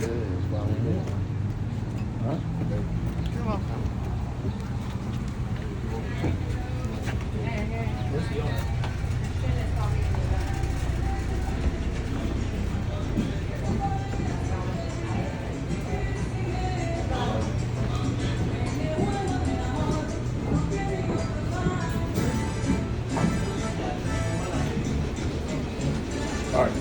All right.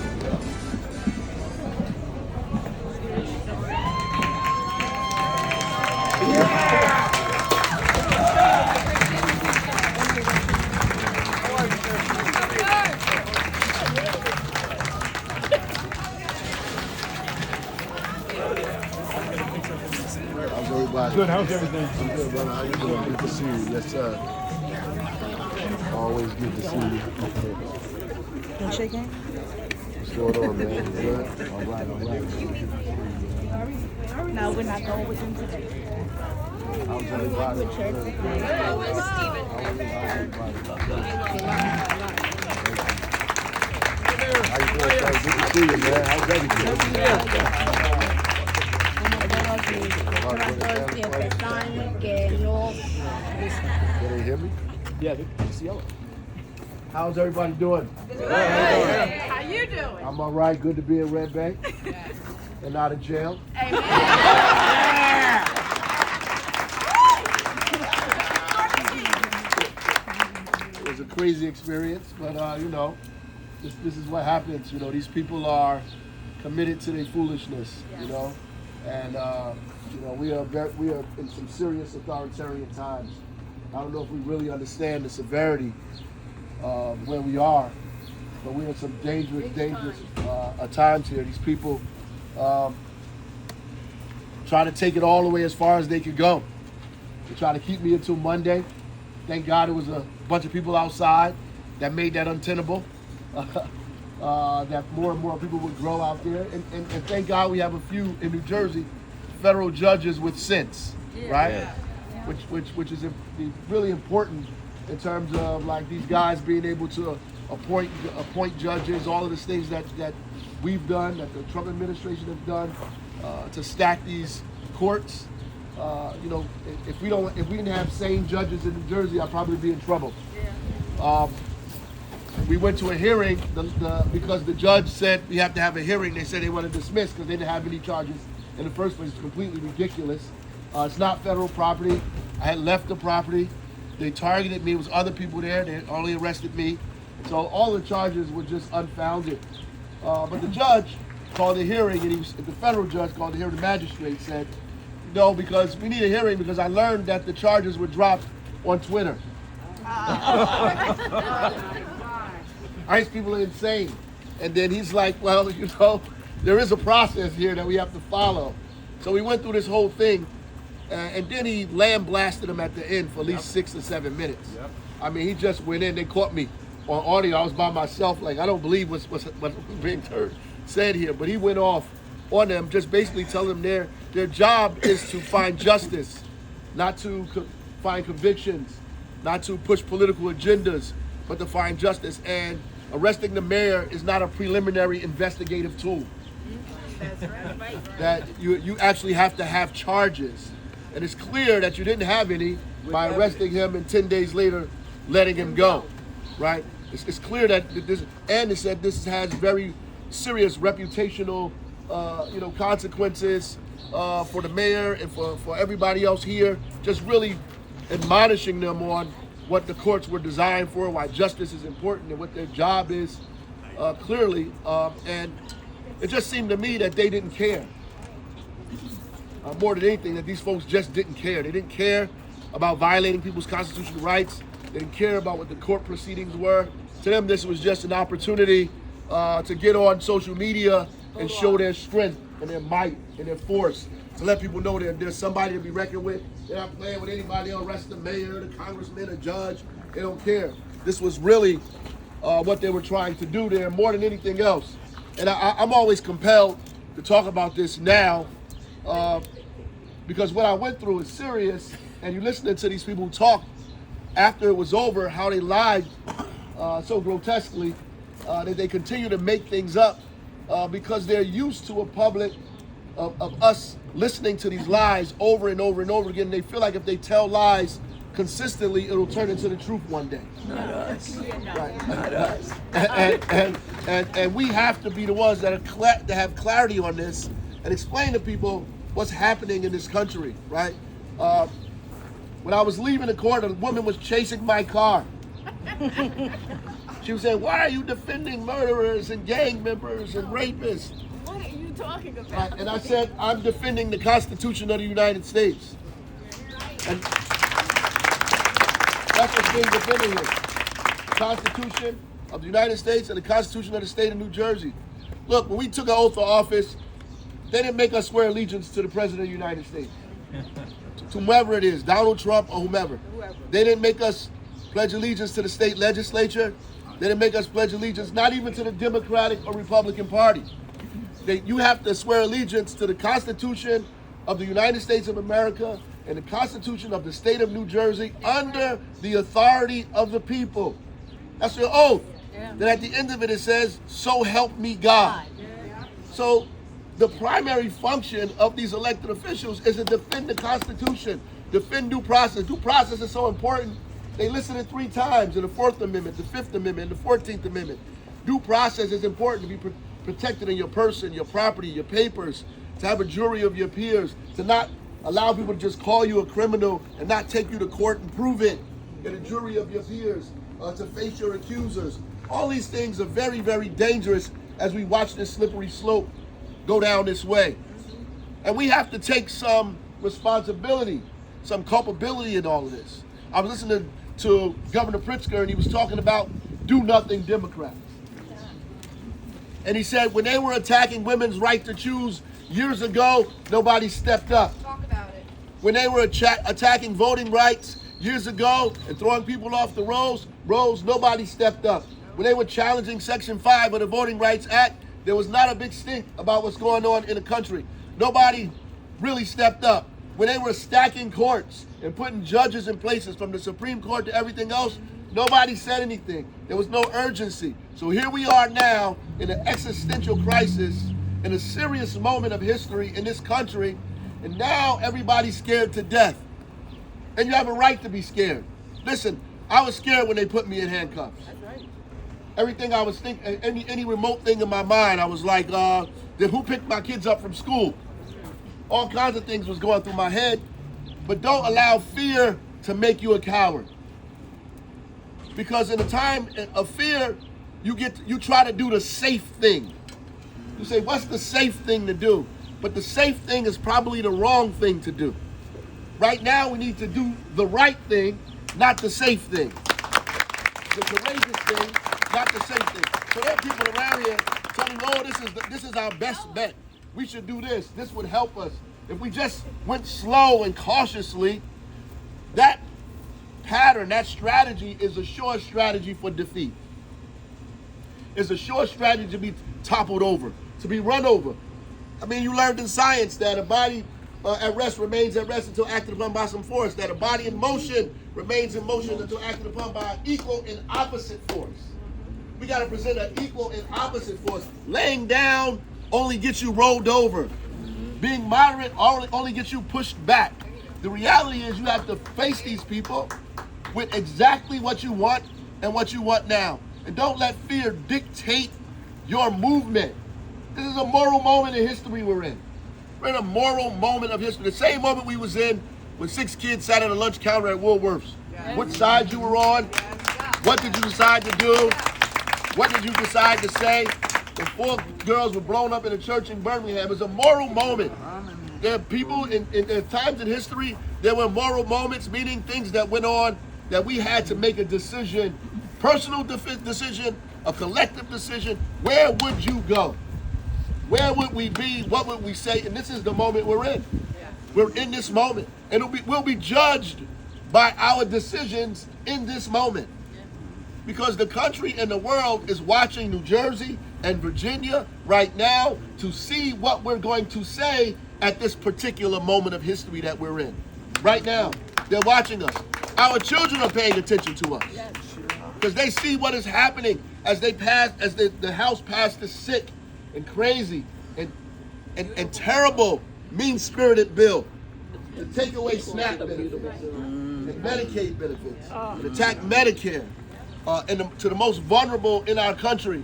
How's everybody? Good. How's everything? I'm good, brother. How you doing? Good to see you. Yes, sir. Always good to see you. Want to shake hands? What's going on, man? You good? All right. No, we're not going with him today. How's everybody? With church. How you doing, sir? Good to see you, man. How's everything? Que no. Can they hear me? Yeah, it's yellow. How's everybody doing? How you doing? I'm all right. Good to be in Red Bank and out of jail. It was a crazy experience, but you know, this is what happens. You know, these people are committed to their foolishness. You know, and you know, we are in some serious authoritarian times. I don't know if we really understand the severity of where we are, but we're in some dangerous times here. These people try to take it all the way as far as they can go. They try to keep me until Monday. Thank God it was a bunch of people outside that made that untenable. That more and more people would grow out there. And thank God we have a few in New Jersey, federal judges with sense, right? Yeah. Which is really important in terms of like these guys being able to appoint judges, all of the things that we've done, that the Trump administration has done to stack these courts. You know, if we didn't have sane judges in New Jersey, I'd probably be in trouble. Yeah. We went to a hearing because the judge said we have to have a hearing. They said they want to dismiss because they didn't have any charges in the first place. It's completely ridiculous. It's not federal property. I had left the property. They targeted me. It was other people there. They only arrested me. So all the charges were just unfounded. But the judge called a hearing, and the federal judge called the hearing. The magistrate said, no, because we need a hearing because I learned that the charges were dropped on Twitter. ICE people are insane. And then he's like, well, you know, there is a process here that we have to follow. So we went through this whole thing, and then he lambasted them at the end for at least 6 or 7 minutes. Yep. I mean, he just went in. They caught me on audio. I was by myself. Like, I don't believe what's being said here. But he went off on them, just basically telling them their job is to find justice, not to find convictions, not to push political agendas, but to find justice. And arresting the mayor is not a preliminary investigative tool. That's right. That you actually have to have charges. And it's clear that you didn't have any by arresting him and 10 days later letting him go, right? It's clear that this, and it said this has very serious reputational consequences for the mayor and for everybody else here, just really admonishing them on what the courts were designed for, why justice is important and what their job is clearly. And it just seemed to me that they didn't care. More than anything, that these folks just didn't care. They didn't care about violating people's constitutional rights. They didn't care about what the court proceedings were. To them, this was just an opportunity to get on social media and show their strength and their might and their force, to let people know that there's somebody to be reckoned with. They're not playing with anybody. They'll arrest the mayor, the congressman, a judge. They don't care. This was really what they were trying to do there more than anything else. And I'm always compelled to talk about this now because what I went through is serious, and you're listening to these people talk after it was over, how they lied so grotesquely that they continue to make things up because they're used to a public of us listening to these lies over and over and over again. They feel like if they tell lies consistently, it'll turn into the truth one day. Not us. Right. Not us. And we have to be the ones that have clarity on this and explain to people what's happening in this country, right? When I was leaving the court, a woman was chasing my car. She was saying, "Why are you defending murderers and gang members and rapists?" What are you talking about? Right, and I said, "I'm defending the Constitution of the United States." And that's what's being defended here. The Constitution of the United States and the Constitution of the state of New Jersey. Look, when we took an oath of office, they didn't make us swear allegiance to the President of the United States. To whomever it is, Donald Trump or whomever. They didn't make us pledge allegiance to the state legislature. They didn't make us pledge allegiance, not even to the Democratic or Republican Party. You have to swear allegiance to the Constitution of the United States of America and the Constitution of the state of New Jersey under the authority of the people. That's your oath. Then at the end of it, it says, "So help me God." So the primary function of these elected officials is to defend the Constitution, defend due process. Due process is so important. They listed it 3 times in the 4th Amendment, the 5th Amendment, and the 14th Amendment. Due process is important to be protected in your person, your property, your papers, to have a jury of your peers, to not allow people to just call you a criminal and not take you to court and prove it, get a jury of your peers, to face your accusers. All these things are very, very dangerous as we watch this slippery slope go down this way. And we have to take some responsibility, some culpability in all of this. I was listening to Governor Pritzker, and he was talking about do-nothing Democrats. And he said when they were attacking women's right to choose years ago, nobody stepped up. Talk about it. When they were attacking voting rights years ago and throwing people off the rolls, nobody stepped up. When they were challenging Section 5 of the Voting Rights Act, there was not a big stink about what's going on in the country. Nobody really stepped up. When they were stacking courts and putting judges in places from the Supreme Court to everything else, nobody said anything. There was no urgency. So here we are now in an existential crisis, in a serious moment of history in this country, and now everybody's scared to death. And you have a right to be scared. Listen, I was scared when they put me in handcuffs. Everything I was thinking, any remote thing in my mind, I was like, then who picked my kids up from school? All kinds of things was going through my head. But don't allow fear to make you a coward. Because in a time of fear, you try to do the safe thing. You say, what's the safe thing to do? But the safe thing is probably the wrong thing to do. Right now, we need to do the right thing, not the safe thing. The courageous thing, not the safe thing. So there are people around here telling, oh, this is our best bet. We should do this. This would help us. If we just went slow and cautiously, that pattern, that strategy is a sure strategy for defeat. It's a sure strategy to be toppled over, to be run over. I mean, you learned in science that a body at rest remains at rest until acted upon by some force, that a body in motion remains in motion until acted upon by an equal and opposite force. We got to present an equal and opposite force. Laying down only gets you rolled over. Being moderate only gets you pushed back. The reality is you have to face these people with exactly what you want and what you want now. And don't let fear dictate your movement. This is a moral moment in history we're in. We're in a moral moment of history. The same moment we was in when 6 kids sat at a lunch counter at Woolworth's. What side you were on? What did you decide to do? What did you decide to say? The 4 girls were blown up in a church in Birmingham. It was a moral moment. There are people in times in history, there were moral moments, meaning things that went on that we had to make a decision, personal decision, a collective decision. Where would you go? Where would we be? What would we say? And this is the moment we're in. We're in this moment. And we'll be judged by our decisions in this moment. Because the country and the world is watching New Jersey and Virginia right now to see what we're going to say at this particular moment of history that we're in. Right now, they're watching us. Our children are paying attention to us. Because they see what is happening as the House passed the sick and crazy and and terrible, mean-spirited bill to take away SNAP benefits and Medicaid benefits, and attack Medicare to the most vulnerable in our country,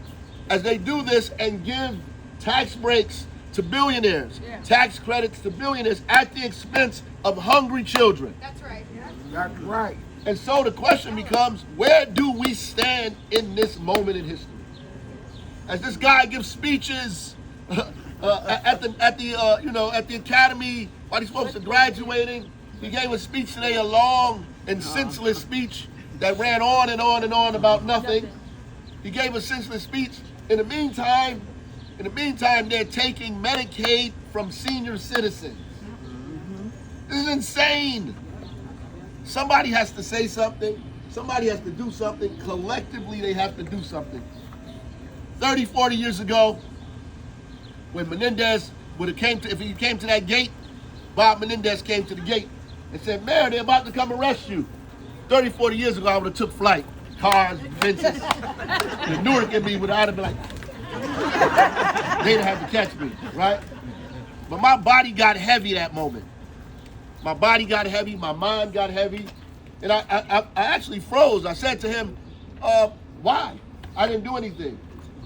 as they do this and give tax breaks to billionaires, tax credits to billionaires at the expense of hungry children. That's right. That's right. And so the question becomes, where do we stand in this moment in history? As this guy gives speeches at the academy while these folks are graduating, he gave a speech today, a long and senseless speech that ran on and on and on about nothing. He gave a senseless speech. In the meantime, they're taking Medicaid from senior citizens. This is insane. Somebody has to say something. Somebody has to do something. Collectively, they have to do something. 30, 40 years ago, when Menendez if he came to that gate, Bob Menendez came to the gate and said, "Mayor, they're about to come arrest you." 30, 40 years ago, I would have took flight. Cars, fences. The Newark in me would have been like, they'd have to catch me, right? But my body got heavy that moment. My body got heavy, my mind got heavy, and I actually froze. I said to him, why? I didn't do anything.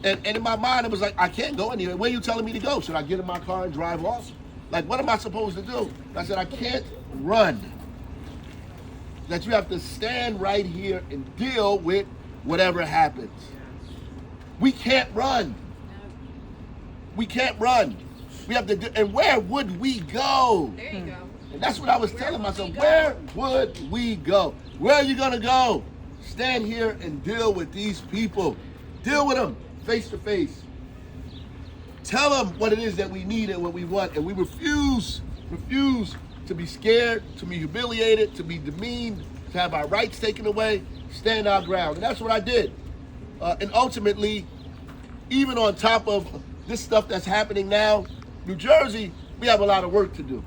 And in my mind, it was like, I can't go anywhere. Where are you telling me to go? Should I get in my car and drive off? Like, what am I supposed to do? I said, I can't run. That you have to stand right here and deal with whatever happens. We can't run. We can't run. We have to and where would we go? There you go. And that's what I was telling myself. Where would we go? Where are you going to go? Stand here and deal with these people. Deal with them face to face. Tell them what it is that we need and what we want. And we refuse to be scared, to be humiliated, to be demeaned, to have our rights taken away, stand our ground. And that's what I did. And ultimately, even on top of this stuff that's happening now, New Jersey, we have a lot of work to do.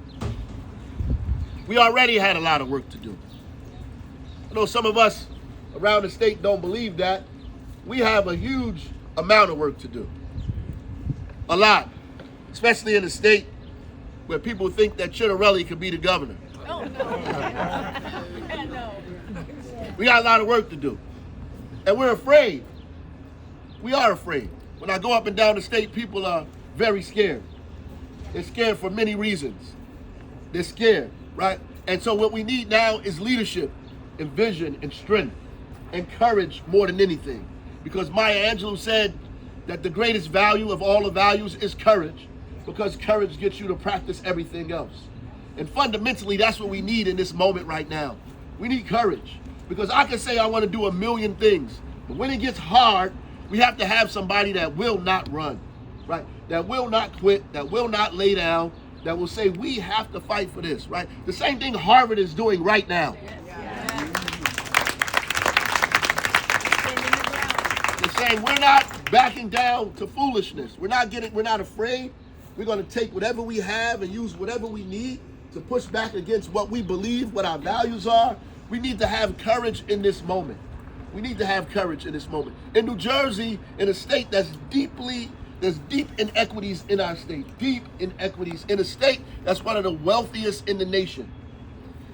We already had a lot of work to do. I know some of us around the state don't believe that. We have a huge amount of work to do. A lot. Especially in a state where people think that Chiarelli could be the governor. Oh, no. No. We got a lot of work to do. And we're afraid. We are afraid. When I go up and down the state, people are very scared. They're scared for many reasons. They're scared, right? And so what we need now is leadership and vision and strength and courage more than anything. Because Maya Angelou said that the greatest value of all the values is courage, because courage gets you to practice everything else. And fundamentally, that's what we need in this moment right now. We need courage, because I can say I want to do a million things, but when it gets hard, we have to have somebody that will not run, right? That will not quit, that will not lay down, that will say we have to fight for this, right? The same thing Harvard is doing right now. They're saying we're not backing down to foolishness. We're not afraid. We're going to take whatever we have and use whatever we need to push back against what we believe, what our values are. We need to have courage in this moment. We need to have courage in this moment. In New Jersey, in a state there's deep inequities in our state, deep inequities in a state that's one of the wealthiest in the nation.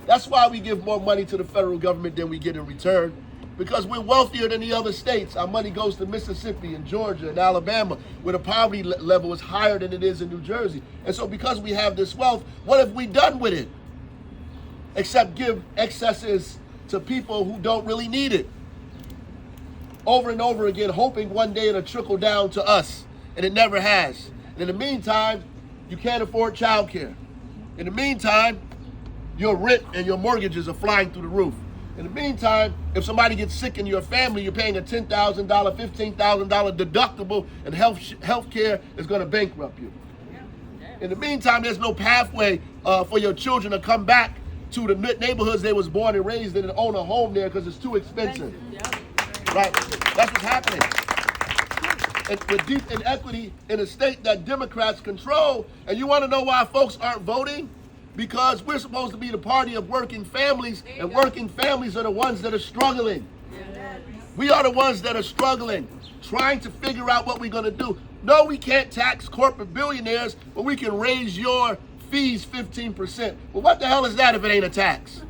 That's why we give more money to the federal government than we get in return, because we're wealthier than the other states. Our money goes to Mississippi and Georgia and Alabama, where the poverty level is higher than it is in New Jersey. And so because we have this wealth, what have we done with it? Except give excesses to people who don't really need it. Over and over again, hoping one day it'll trickle down to us. And it never has. And in the meantime, you can't afford childcare. In the meantime, your rent and your mortgages are flying through the roof. In the meantime, if somebody gets sick in your family, you're paying a $10,000, $15,000 deductible, and health care is going to bankrupt you. In the meantime, there's no pathway for your children to come back to the neighborhoods they was born and raised in and own a home there because it's too expensive. Right? That's what's happening. And with deep inequity in a state that Democrats control, and you want to know why folks aren't voting? Because we're supposed to be the party of working families, and working families are the ones that are struggling. We are the ones that are struggling, trying to figure out what we're going to do. No, we can't tax corporate billionaires, but we can raise your fees 15%. Well, what the hell is that if it ain't a tax?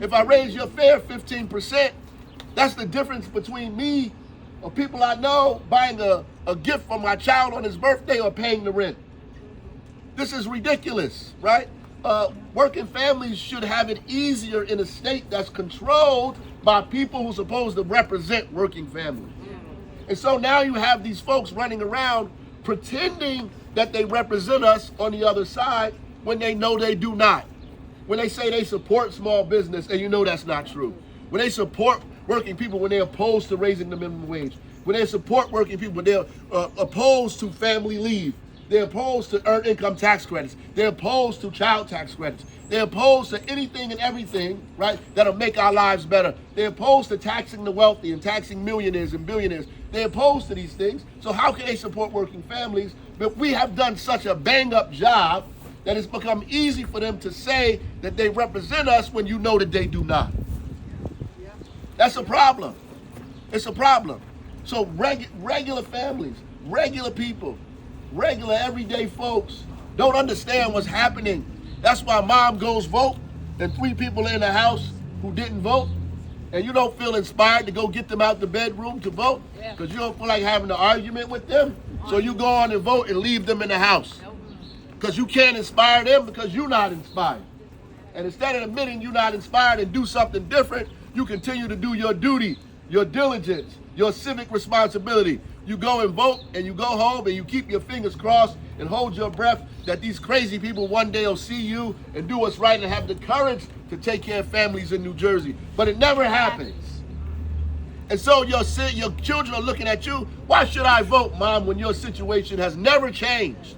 If I raise your fare 15%, that's the difference between me or people I know buying a gift for my child on his birthday or paying the rent. This is ridiculous, right? Working families should have it easier in a state that's controlled by people who are supposed to represent working families. And so now you have these folks running around pretending that they represent us on the other side when they know they do not. When they say they support small business, and you know that's not true. When they support working people, when they're opposed to raising the minimum wage. When they support working people, they're opposed to family leave. They're opposed to earned income tax credits. They're opposed to child tax credits. They're opposed to anything and everything, right, that'll make our lives better. They're opposed to taxing the wealthy and taxing millionaires and billionaires. They're opposed to these things. So how can they support working families? But we have done such a bang-up job that it's become easy for them to say that they represent us when you know that they do not. That's a problem. It's a problem. So regular families, regular people, regular everyday folks don't understand what's happening. That's why mom goes vote and 3 people in the house who didn't vote, and you don't feel inspired to go get them out the bedroom to vote because you don't feel like having an argument with them. So you go on and vote and leave them in the house because you can't inspire them because you're not inspired. And instead of admitting you're not inspired and do something different, you continue to do your duty, your diligence, your civic responsibility. You go and vote and you go home and you keep your fingers crossed and hold your breath that these crazy people one day will see you and do what's right and have the courage to take care of families in New Jersey. But it never happens. And so your children are looking at you. Why should I vote, Mom, when your situation has never changed?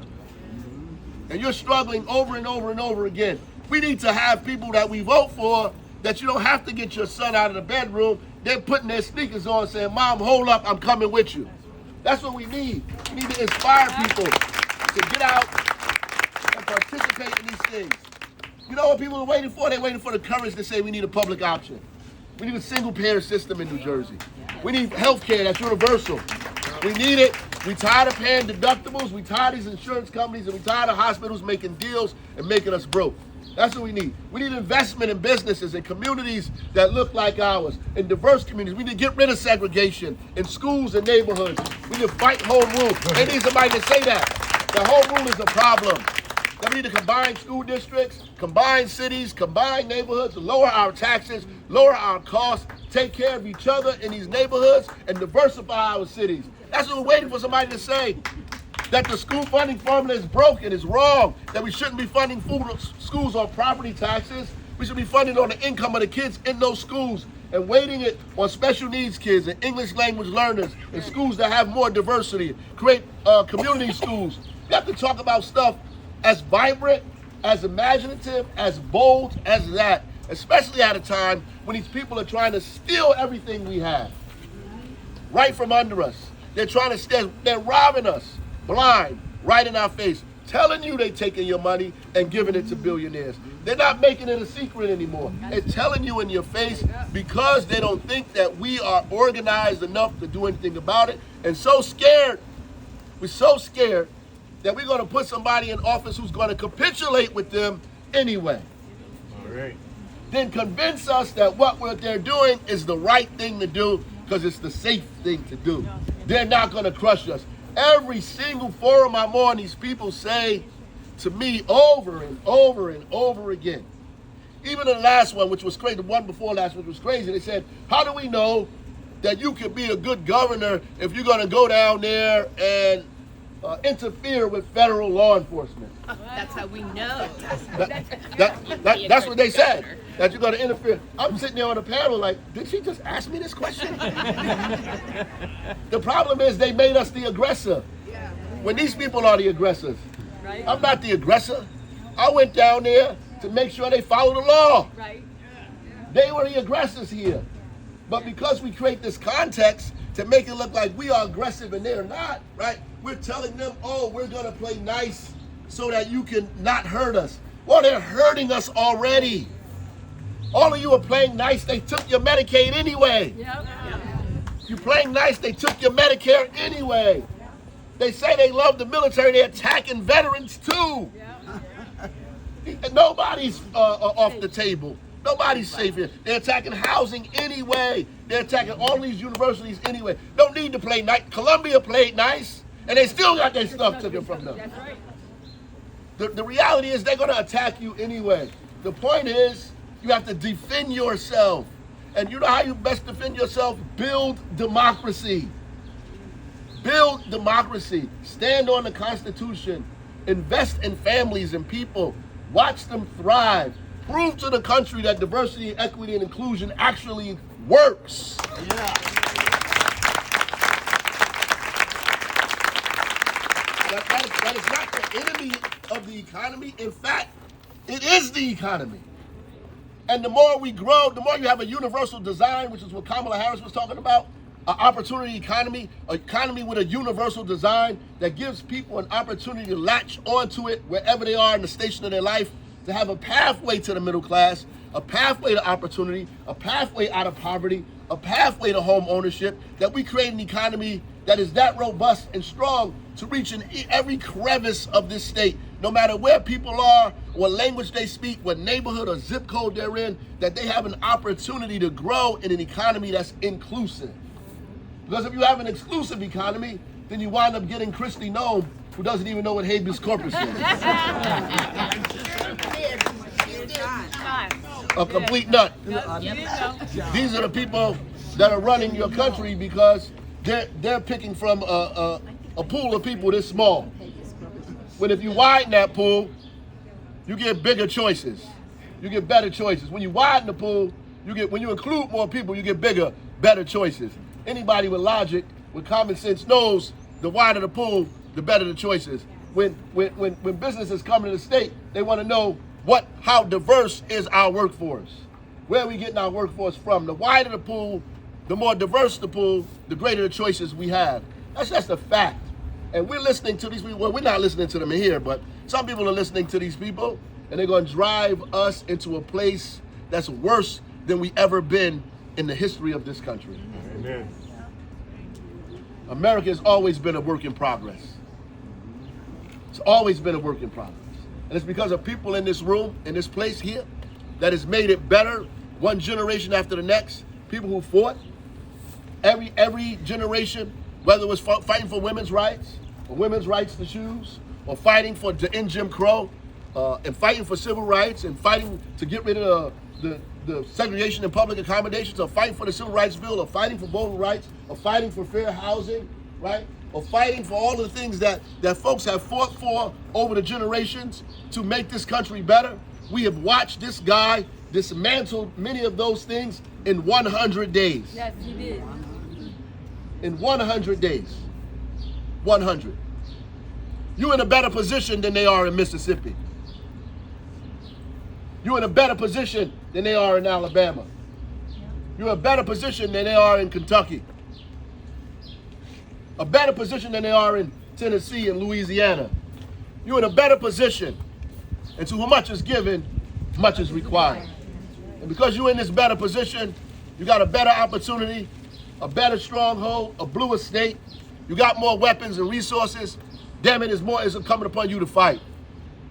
And you're struggling over and over and over again. We need to have people that we vote for that you don't have to get your son out of the bedroom. They're putting their sneakers on saying, Mom, hold up, I'm coming with you. That's what we need. We need to inspire people to get out and participate in these things. You know what people are waiting for? They're waiting for the courage to say we need a public option. We need a single-payer system in New Jersey. We need health care that's universal. We need it. We tired of paying deductibles. We tired of these insurance companies, and we tired of hospitals making deals and making us broke. That's what we need. We need investment in businesses and communities that look like ours, in diverse communities. We need to get rid of segregation in schools and neighborhoods. We need to fight home rule. They need somebody to say that. The home rule is a problem. That we need to combine school districts, combine cities, combine neighborhoods, lower our taxes, lower our costs, take care of each other in these neighborhoods, and diversify our cities. That's what we're waiting for somebody to say. That the school funding formula is broken, is wrong, that we shouldn't be funding schools on property taxes. We should be funding on the income of the kids in those schools and weighting it on special needs kids and English language learners and schools that have more diversity, create community schools. We have to talk about stuff as vibrant, as imaginative, as bold as that, especially at a time when these people are trying to steal everything we have right from under us. They're trying to steal, they're robbing us blind, right in our face, telling you they're taking your money and giving it to billionaires. They're not making it a secret anymore. They're telling you in your face because they don't think that we are organized enough to do anything about it. And so scared, we're so scared that we're going to put somebody in office who's going to capitulate with them anyway. All right. Then convince us that what they're doing is the right thing to do because it's the safe thing to do. They're not going to crush us. Every single forum I'm on, these people say to me over and over and over again. Even the last one, which was crazy, the one before last, which was crazy, they said, how do we know that you can be a good governor if you're going to go down there and interfere with federal law enforcement? That's how we know. That's what they said, that you're going to interfere. I'm sitting there on the panel like, did she just ask me this question? The problem is they made us the aggressor when these people are the aggressors. Right. I'm not the aggressor. I went down there to make sure they follow the law. Right. They were the aggressors here. But because we create this context to make it look like we are aggressive and they're not, right? We're telling them, oh, we're going to play nice so that you can not hurt us. Well, they're hurting us already. All of you are playing nice. They took your Medicaid anyway. Yep. You're playing nice. They took your Medicare anyway. They say they love the military. They're attacking veterans too. Nobody's off the table. Nobody's safe here. They're attacking housing anyway. They're attacking all these universities anyway. Don't need to play nice. Columbia played nice, and they still got their stuff taken from them. The reality is they're going to attack you anyway. The point is you have to defend yourself. And you know how you best defend yourself? Build democracy. Build democracy. Stand on the Constitution. Invest in families and people. Watch them thrive. Prove to the country that diversity, equity, and inclusion actually works. Yeah. That is not the enemy of the economy. In fact, it is the economy. And the more we grow, the more you have a universal design, which is what Kamala Harris was talking about, an opportunity economy, an economy with a universal design that gives people an opportunity to latch onto it wherever they are in the station of their life, to have a pathway to the middle class, a pathway to opportunity, a pathway out of poverty, a pathway to home ownership, that we create an economy that is that robust and strong to reach in every crevice of this state, no matter where people are, what language they speak, what neighborhood or zip code they're in, that they have an opportunity to grow in an economy that's inclusive. Because if you have an exclusive economy, then you wind up getting Christy Nome, who doesn't even know what habeas corpus is. A complete nut. These are the people that are running your country because they're picking from a pool of people this small. When if you widen that pool, you get bigger choices. You get better choices. When you widen the pool, when you include more people, you get bigger, better choices. Anybody with logic, with common sense knows the wider the pool, the better the choices. When businesses come to the state, they want to know how diverse is our workforce. Where are we getting our workforce from? The wider the pool, the more diverse the pool, the greater the choices we have. That's just a fact. And we're listening to these people. Well, we're not listening to them here, but some people are listening to these people, and they're going to drive us into a place that's worse than we ever been in the history of this country. Amen. America has always been a work in progress. It's always been a work in progress. And it's because of people in this room, in this place here, that has made it better one generation after the next. People who fought, every generation, whether it was fighting for women's rights, or women's rights to choose, or fighting to end Jim Crow, and fighting for civil rights, and fighting to get rid of the segregation in public accommodations, or fighting for the civil rights bill, or fighting for voting rights, or fighting for fair housing, right? Or fighting for all the things that folks have fought for over the generations to make this country better. We have watched this guy dismantle many of those things in 100 days. Yes, he did. In 100 days. 100. You're in a better position than they are in Mississippi. You're in a better position than they are in Alabama. You're in a better position than they are in Kentucky. A better position than they are in Tennessee and Louisiana. You're in a better position. And to whom much is given, much is required. And because you're in this better position, you got a better opportunity, a better stronghold, a bluer state. You got more weapons and resources. Damn it, is coming upon you to fight.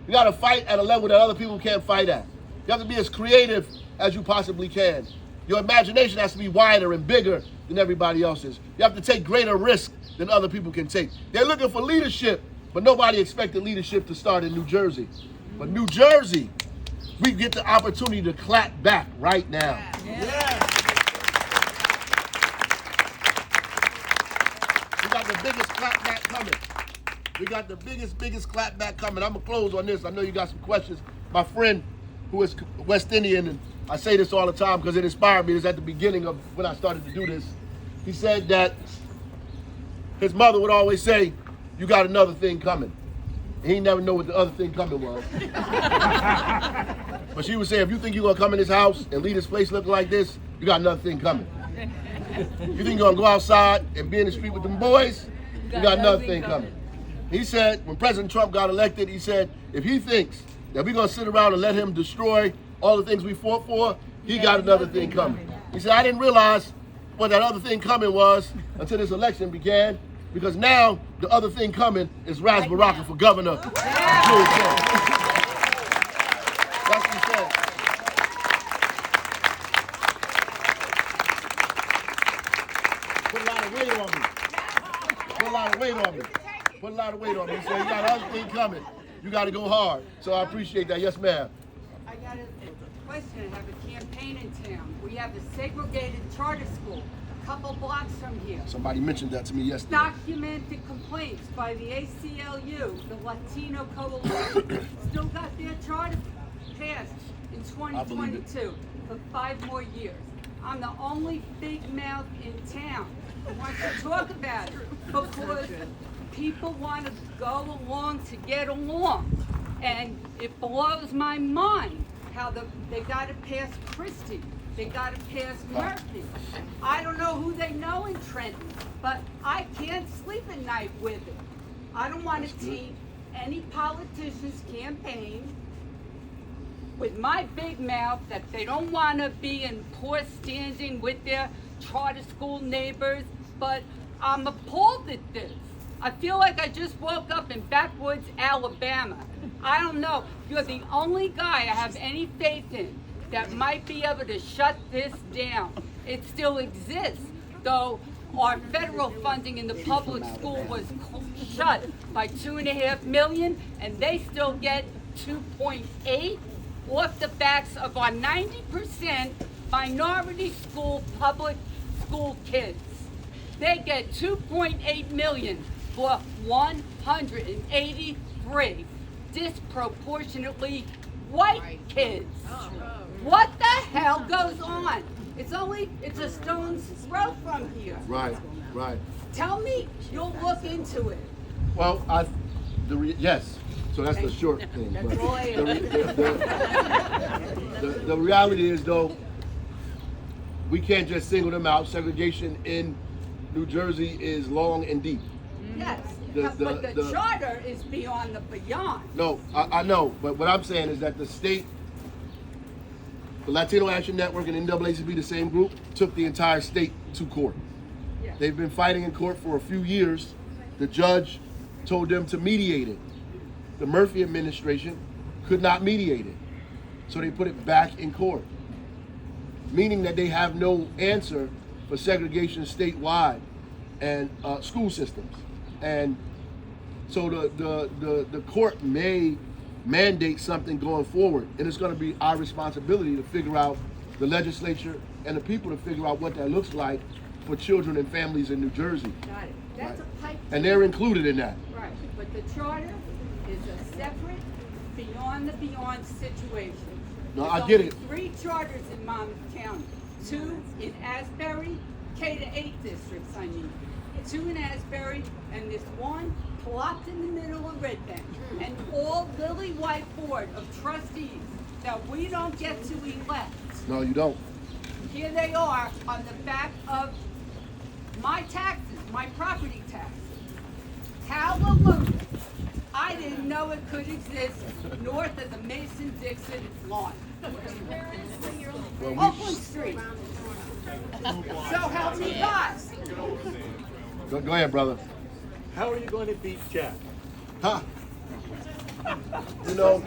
You got to fight at a level that other people can't fight at. You have to be as creative as you possibly can. Your imagination has to be wider and bigger than everybody else's. You have to take greater risk than other people can take. They're looking for leadership, but nobody expected leadership to start in New Jersey. But New Jersey, we get the opportunity to clap back right now. Yeah. We got the biggest clap back coming. We got the biggest clap back coming. I'm going to close on this. I know you got some questions. My friend, who is West Indian, and I say this all the time because it inspired me. It was at the beginning of when I started to do this. He said that his mother would always say, "You got another thing coming." And he never know what the other thing coming was. But she would say, if you think you're going to come in this house and leave this place looking like this, you got another thing coming. You think you're going to go outside and be in the street with them boys, you got another thing coming. He said, when President Trump got elected, he said, if he thinks that we're going to sit around and let him destroy all the things we fought for, he got another thing coming. He said, I didn't realize what that other thing coming was until this election began, because now the other thing coming is Ras Baraka for governor. That's what he said. Put a lot of weight on me. Put a lot of weight on me. Put a lot of weight on me. So you got other thing coming. You got to go hard. So I appreciate that. Yes, ma'am. I got a question. I have a campaign in town. We have a segregated charter school a couple blocks from here. Somebody mentioned that to me yesterday. Documented complaints by the ACLU, the Latino Coalition, still got their charter passed in 2022 for 5 more years. I'm the only big mouth in town who wants to talk about it because people want to go along to get along. And it blows my mind how they got to pass Christie. They got to pass Murphy. I don't know who they know in Trenton, but I can't sleep at night with it. I don't want to taint any politician's campaign with my big mouth that they don't want to be in poor standing with their charter school neighbors, but I'm appalled at this. I feel like I just woke up in backwoods Alabama. I don't know. You're the only guy I have any faith in that might be able to shut this down. It still exists, though our federal funding in the public school was shut by $2.5 million, and they still get 2.8 off the backs of our 90% minority school public school kids. They get 2.8 million for 183 disproportionately white kids. What the hell goes on? It's a stone's throw from here. Right. Tell me you'll look into it. Well, yes. So that's the short thing. But the reality is, though, we can't just single them out. Segregation in New Jersey is long and deep. Yes, but the charter is beyond the beyond. No, I know, but what I'm saying is that the state, the Latino Action Network and NAACP, the same group, took the entire state to court. Yes. They've been fighting in court for a few years. The judge told them to mediate it. The Murphy administration could not mediate it, so they put it back in court, meaning that they have no answer for segregation statewide and school systems. And so the court may mandate something going forward, and it's going to be our responsibility to figure out, the legislature and the people, to figure out what that looks like for children and families in New Jersey. Got it. That's a pipe. And they're included in that. Right, but the charter is a separate, beyond the beyond situation. No, There's I get only it. 3 charters in Monmouth County, 2 in Asbury, K-8 districts, I mean. 2 in Asbury, and this one plopped in the middle of Red Bank. And all lily white board of trustees that we don't get to elect. No, you don't. Here they are on the back of my taxes, my property taxes. Hallelujah. I didn't know it could exist north of the Mason-Dixon line. Oakland Street. So help me God. Go ahead, brother. How are you going to beat Jack? Huh? You know,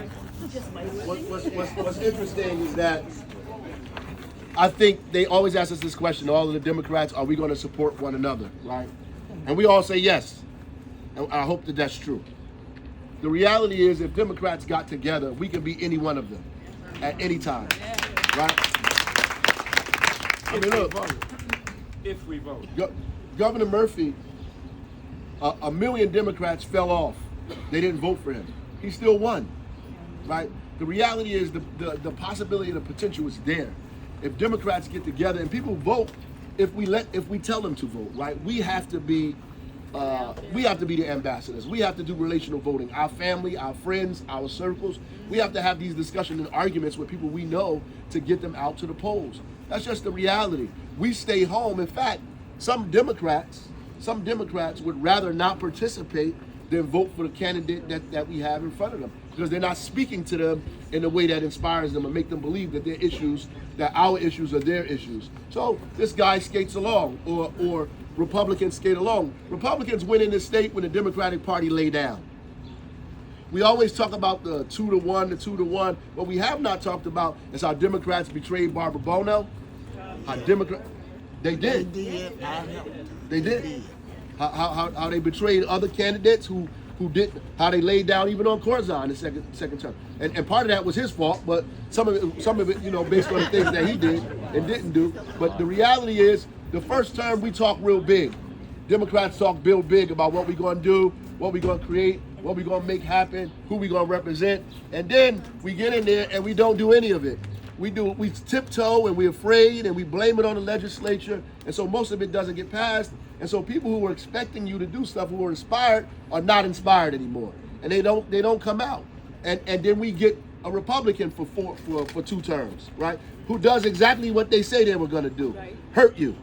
what's interesting is that I think they always ask us this question, all of the Democrats, are we going to support one another, right? And we all say yes. And I hope that that's true. The reality is, if Democrats got together, we could beat any one of them at any time, right? I mean, look. If we vote. Governor Murphy, a million Democrats fell off. They didn't vote for him. He still won, right? The reality is the possibility and the potential is there. If Democrats get together and people vote, if we tell them to vote, right? We have to be the ambassadors. We have to do relational voting. Our family, our friends, our circles. We have to have these discussions and arguments with people we know to get them out to the polls. That's just the reality. We stay home. In fact, some Democrats would rather not participate than vote for the candidate that we have in front of them. because they're not speaking to them in a way that inspires them and make them believe that their issues, that our issues are their issues. So this guy skates along, or Republicans skate along. Republicans win in this state when the Democratic Party lay down. We always talk about the 2-1, the 2-1. What we have not talked about is how Democrats betrayed Barbara Bono. They did. They did. How they betrayed other candidates who did, how they laid down even on Corzine in the second term. And part of that was his fault, but some of it, you know, based on the things that he did and didn't do. But the reality is, the first term we talk real big. Democrats talk real big about what we're going to do, what we're going to create, what we're going to make happen, who we're going to represent. And then we get in there and we don't do any of it. We tiptoe and we're afraid and we blame it on the legislature. And so most of it doesn't get passed. And so people who were expecting you to do stuff, who were inspired, are not inspired anymore. And they don't come out. And then we get a Republican for 2 terms, right? Who does exactly what they say they were going to do, hurt you.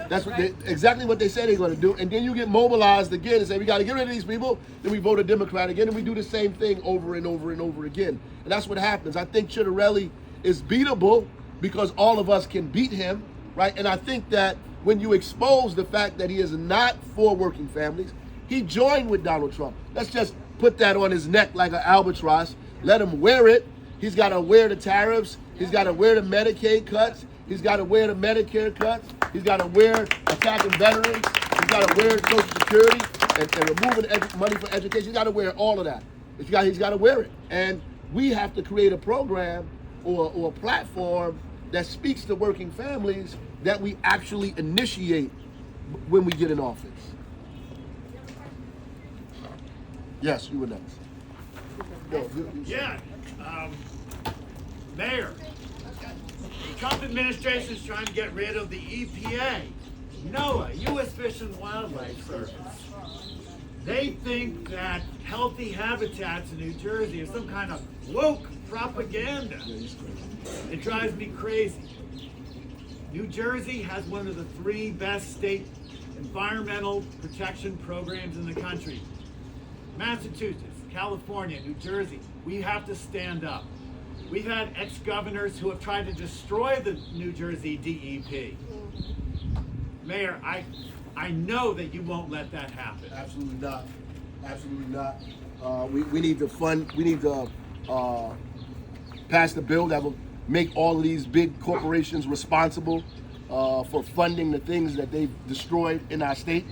That's what exactly what they say they're going to do. And then you get mobilized again and say, we got to get rid of these people. Then we vote a Democrat again, and we do the same thing over and over and over again. And that's what happens. I think Chitterelli is beatable because all of us can beat him, right? And I think that when you expose the fact that he is not for working families, he joined with Donald Trump. Let's just put that on his neck like an albatross. Let him wear it. He's got to wear the tariffs. He's got to wear the Medicaid cuts. He's got to wear the Medicare cuts. He's got to wear attacking veterans. He's got to wear Social Security and removing money for education. He's got to wear all of that. He's got to wear it. And we have to create a program or a platform that speaks to working families that we actually initiate when we get in office. Yes, you were next. Yeah, Mayor, the Trump administration is trying to get rid of the EPA, NOAA, U.S. Fish and Wildlife Service. They think that healthy habitats in New Jersey are some kind of woke propaganda. It drives me crazy. New Jersey has one of the 3 best state environmental protection programs in the country. Massachusetts, California, New Jersey, we have to stand up. We've had ex-governors who have tried to destroy the New Jersey DEP. Mayor, I know that you won't let that happen. Absolutely not. Absolutely not. We need to fund, we need to pass the bill that will make all of these big corporations responsible for funding the things that they've destroyed in our state.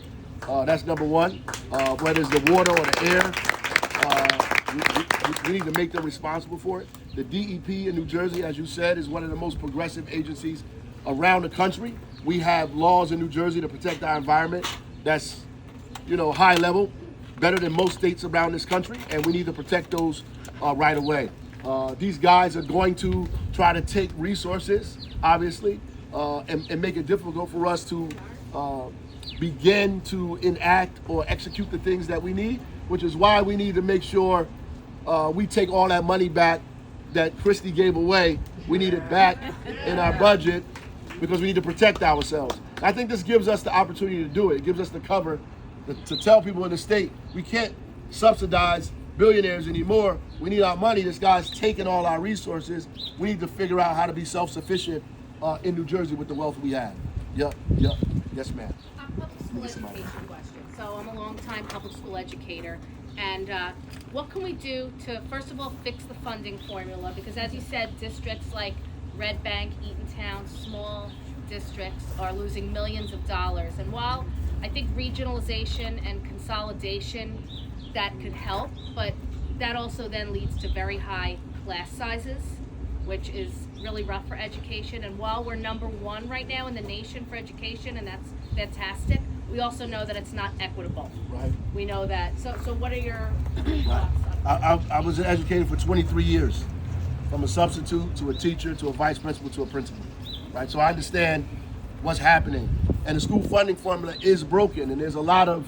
That's number one. Whether it's the water or the air, we need to make them responsible for it. The DEP in New Jersey, as you said, is one of the most progressive agencies around the country. We have laws in New Jersey to protect our environment that's, high level, better than most states around this country, and we need to protect those right away. These guys are going to try to take resources, obviously, and make it difficult for us to begin to enact or execute the things that we need, which is why we need to make sure we take all that money back that Christie gave away. We need it back in our budget because we need to protect ourselves. I think this gives us the opportunity to do it. It gives us the cover to tell people in the state, we can't subsidize billionaires anymore. We need our money. This guy's taking all our resources. We need to figure out how to be self-sufficient in New Jersey with the wealth we have. Yep. Yes, ma'am. Public school education question. So I'm a long-time public school educator, and what can we do to, first of all, fix the funding formula? Because as you said, districts like Red Bank, Eatontown, small districts are losing millions of dollars. And while I think regionalization and consolidation, that could help, but that also then leads to very high class sizes, which is really rough for education. And while we're #1 right now in the nation for education, and that's fantastic, we also know that it's not equitable. Right. We know that. So what are your thoughts on I was an educator for 23 years, from a substitute to a teacher to a vice principal to a principal, right? So I understand what's happening, and the school funding formula is broken, and there's a lot of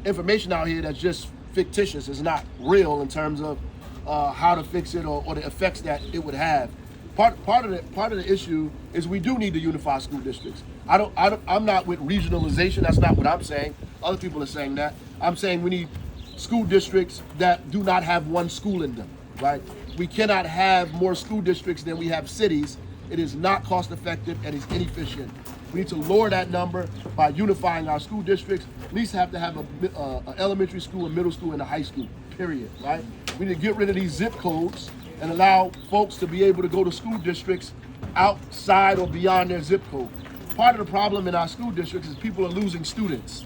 information out here that's just fictitious. It's not real in terms of how to fix it or the effects that it would have. Part of the issue is we do need to unify school districts. I'm not with regionalization. That's not what I'm saying. Other people are saying that. I'm saying we need school districts that do not have one school in them, right? We cannot have more school districts than we have cities. It is not cost effective and it's inefficient. We need to lower that number by unifying our school districts. At least have to have a elementary school, a middle school, and a high school, period, right? We need to get rid of these zip codes and allow folks to be able to go to school districts outside or beyond their zip code. Part of the problem in our school districts is people are losing students.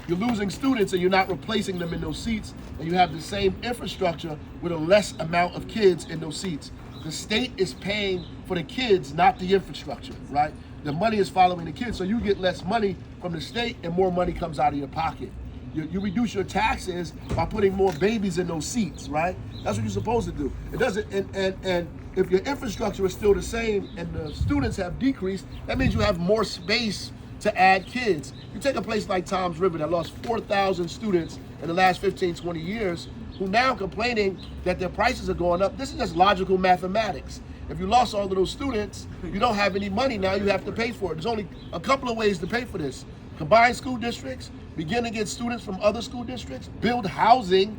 You're losing students and you're not replacing them in those seats, and you have the same infrastructure with a less amount of kids in those seats. The state is paying for the kids, not the infrastructure, right? The money is following the kids, so you get less money from the state and more money comes out of your pocket. You reduce your taxes by putting more babies in those seats, right? That's what you're supposed to do. It doesn't, and if your infrastructure is still the same and the students have decreased, that means you have more space to add kids. You take a place like Toms River that lost 4,000 students in the last 15, 20 years, who now complaining that their prices are going up. This is just logical mathematics. If you lost all of those students, you don't have any money now, you have to pay for it. There's only a couple of ways to pay for this. Combine school districts, begin to get students from other school districts, build housing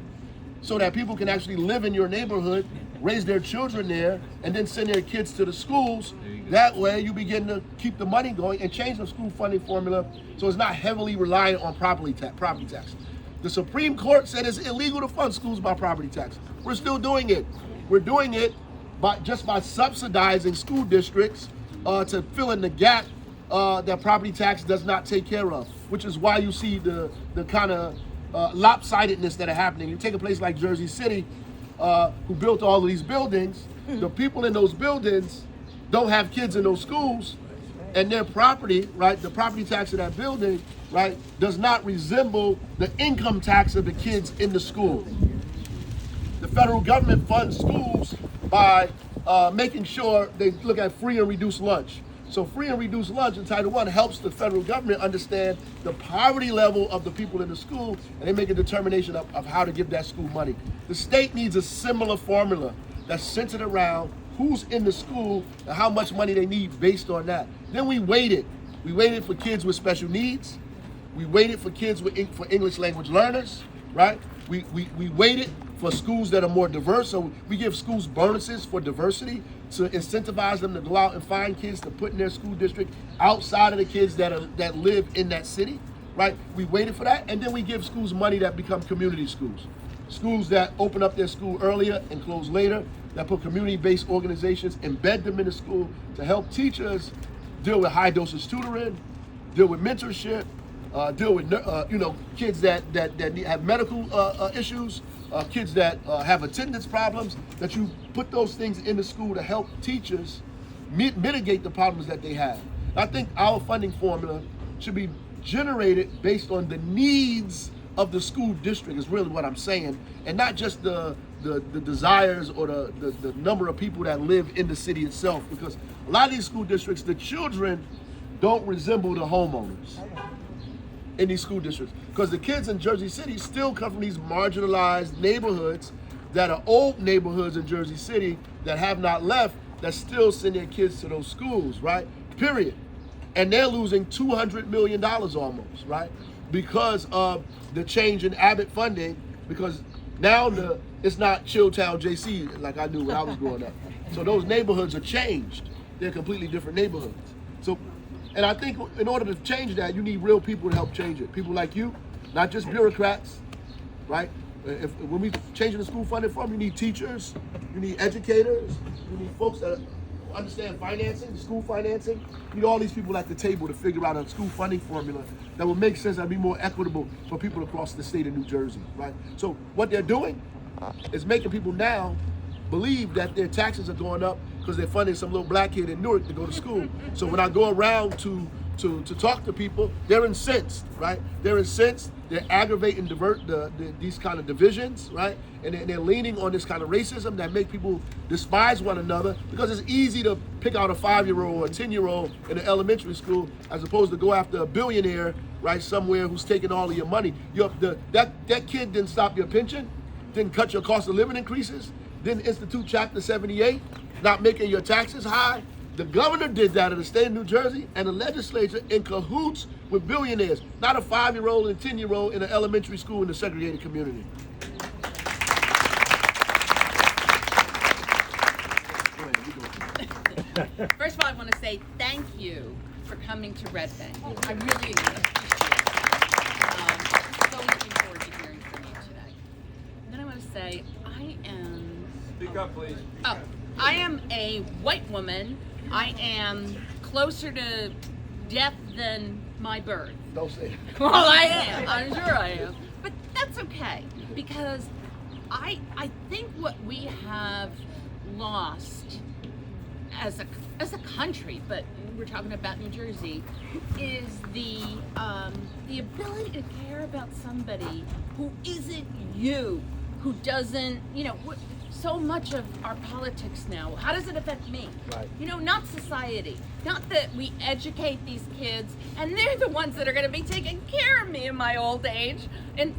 so that people can actually live in your neighborhood, raise their children there, and then send their kids to the schools. That way you begin to keep the money going and change the school funding formula so it's not heavily reliant on property tax. The Supreme Court said it's illegal to fund schools by property tax. We're still doing it. We're doing it by subsidizing school districts to fill in the gap that property tax does not take care of, which is why you see the kind of lopsidedness that are happening. You take a place like Jersey City, who built all of these buildings, the people in those buildings don't have kids in those schools, and their property, right, the property tax of that building, right, does not resemble the income tax of the kids in the school. The federal government funds schools by making sure they look at free and reduced lunch. So free and reduced lunch in Title I helps the federal government understand the poverty level of the people in the school, and they make a determination of how to give that school money. The state needs a similar formula that's centered around who's in the school and how much money they need based on that. Then we waited. We waited for kids with special needs. We waited for kids for English language learners, right? We waited for schools that are more diverse. So we give schools bonuses for diversity to incentivize them to go out and find kids to put in their school district outside of the kids that live in that city, right? We waited for that, and then we give schools money that become community schools. Schools that open up their school earlier and close later, that put community-based organizations, embed them in the school to help teachers deal with high dosage tutoring, deal with mentorship, deal with kids that have medical issues, kids that have attendance problems, that you put those things in the school to help teachers mitigate the problems that they have. I think our funding formula should be generated based on the needs of the school district is really what I'm saying, and not just the desires or the number of people that live in the city itself, because a lot of these school districts, the children don't resemble the homeowners in these school districts, because the kids in Jersey City still come from these marginalized neighborhoods that are old neighborhoods in Jersey City that have not left, that still send their kids to those schools, right? Period. And they're losing $200 million almost, right? Because of the change in Abbott funding, because now it's not Chilltown JC like I knew when I was growing up. So those neighborhoods are changed. They're completely different neighborhoods. So, and I think in order to change that, you need real people to help change it. People like you, not just bureaucrats, right? When we changing the school funding form, you need teachers, you need educators, you need folks that understand financing, school financing. You need all these people at the table to figure out a school funding formula that will make sense and be more equitable for people across the state of New Jersey, right? So what they're doing is making people now believe that their taxes are going up because they're funding some little black kid in Newark to go to school. So when I go around to talk to people, they're incensed, right? They're incensed, they're aggravating these kind of divisions, right? And they're leaning on this kind of racism that make people despise one another, because it's easy to pick out a 5-year-old or a 10-year-old in an elementary school as opposed to go after a billionaire, right, somewhere who's taking all of your money. That kid didn't stop your pension, didn't cut your cost of living increases, didn't institute Chapter 78, not making your taxes high. The governor did that in the state of New Jersey, and the legislature in cahoots with billionaires, not a 5-year-old and 10-year-old in an elementary school in the segregated community. First of all, I want to say thank you for coming to Red Bank. I really appreciate it. So looking forward to hearing from you today. And then I want to say I am. Speak up, please. Oh, I am a white woman. I am closer to death than my birth. Don't say it. Well, I am. I'm sure I am. But that's okay, because I think what we have lost as a country, but we're talking about New Jersey, is the ability to care about somebody who isn't you, who doesn't, so much of our politics now, how does it affect me? Right. Not society. Not that we educate these kids, and they're the ones that are going to be taking care of me in my old age, and,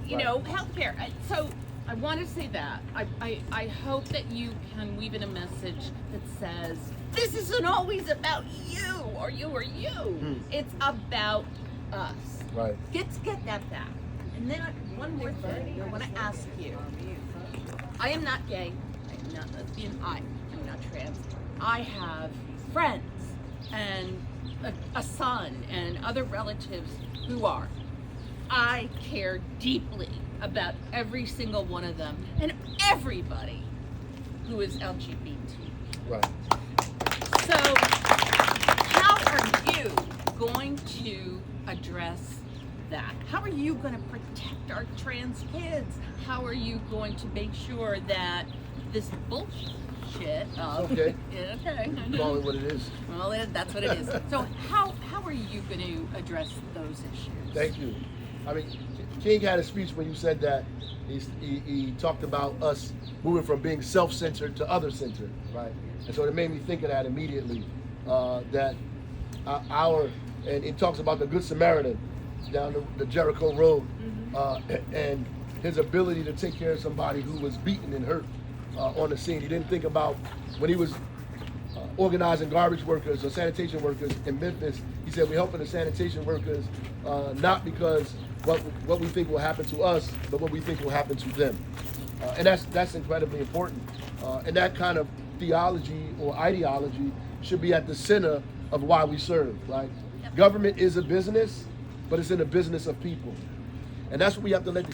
healthcare. So I want to say that. I hope that you can weave in a message that says, this isn't always about you or you or you. It's about us. Right. Get that back. And then one more thing I want to ask you. I am not gay. I am not lesbian. I am not trans. I have friends and a son and other relatives who are. I care deeply about every single one of them and everybody who is LGBT. Right. So, how are you going to address that? How are you going to protect our trans kids? How are you going to make sure that this bullshit of... Okay. Yeah, okay. Call it what it is. Well, that's what it is. So how are you going to address those issues? Thank you. I mean, King had a speech when you said that. He talked about us moving from being self-centered to other-centered, right? And so it made me think of that immediately. That and it talks about the Good Samaritan down the Jericho Road, and his ability to take care of somebody who was beaten and hurt on the scene. He didn't think about when he was organizing garbage workers or sanitation workers in Memphis. He said, we're helping the sanitation workers not because what we think will happen to us, but what we think will happen to them. And that's incredibly important. And that kind of theology or ideology should be at the center of why we serve, right? Yep. Government is a business, but it's in the business of people. And that's what we have to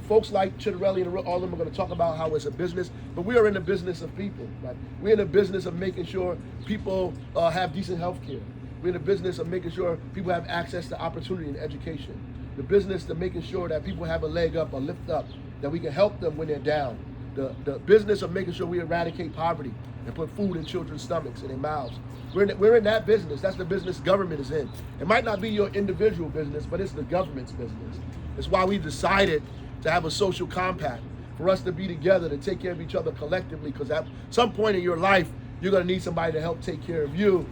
folks like Chitterelli and all of them are going to talk about how it's a business, but we are in the business of people, right? We're in the business of making sure people have decent health care. We're in the business of making sure people have access to opportunity and education. The business of making sure that people have a leg up, a lift up, that we can help them when they're down. The business of making sure we eradicate poverty and put food in children's stomachs and their mouths. We're in that business. That's the business government is in. It might not be your individual business, but it's the government's business. It's why we decided to have a social compact, for us to be together, to take care of each other collectively, because at some point in your life, you're going to need somebody to help take care of you.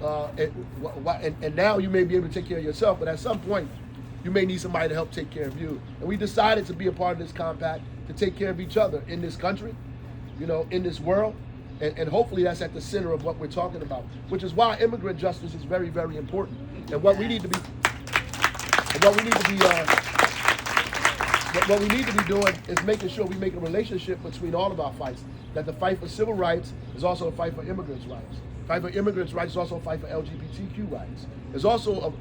And now you may be able to take care of yourself, but at some point, you may need somebody to help take care of you. And we decided to be a part of this compact to take care of each other in this country, in this world. And hopefully that's at the center of what we're talking about, which is why immigrant justice is very, very important. And what we need to be, doing is making sure we make a relationship between all of our fights. That the fight for civil rights is also a fight for immigrants' rights. Fight for immigrants' rights is also a fight for LGBTQ rights. There's also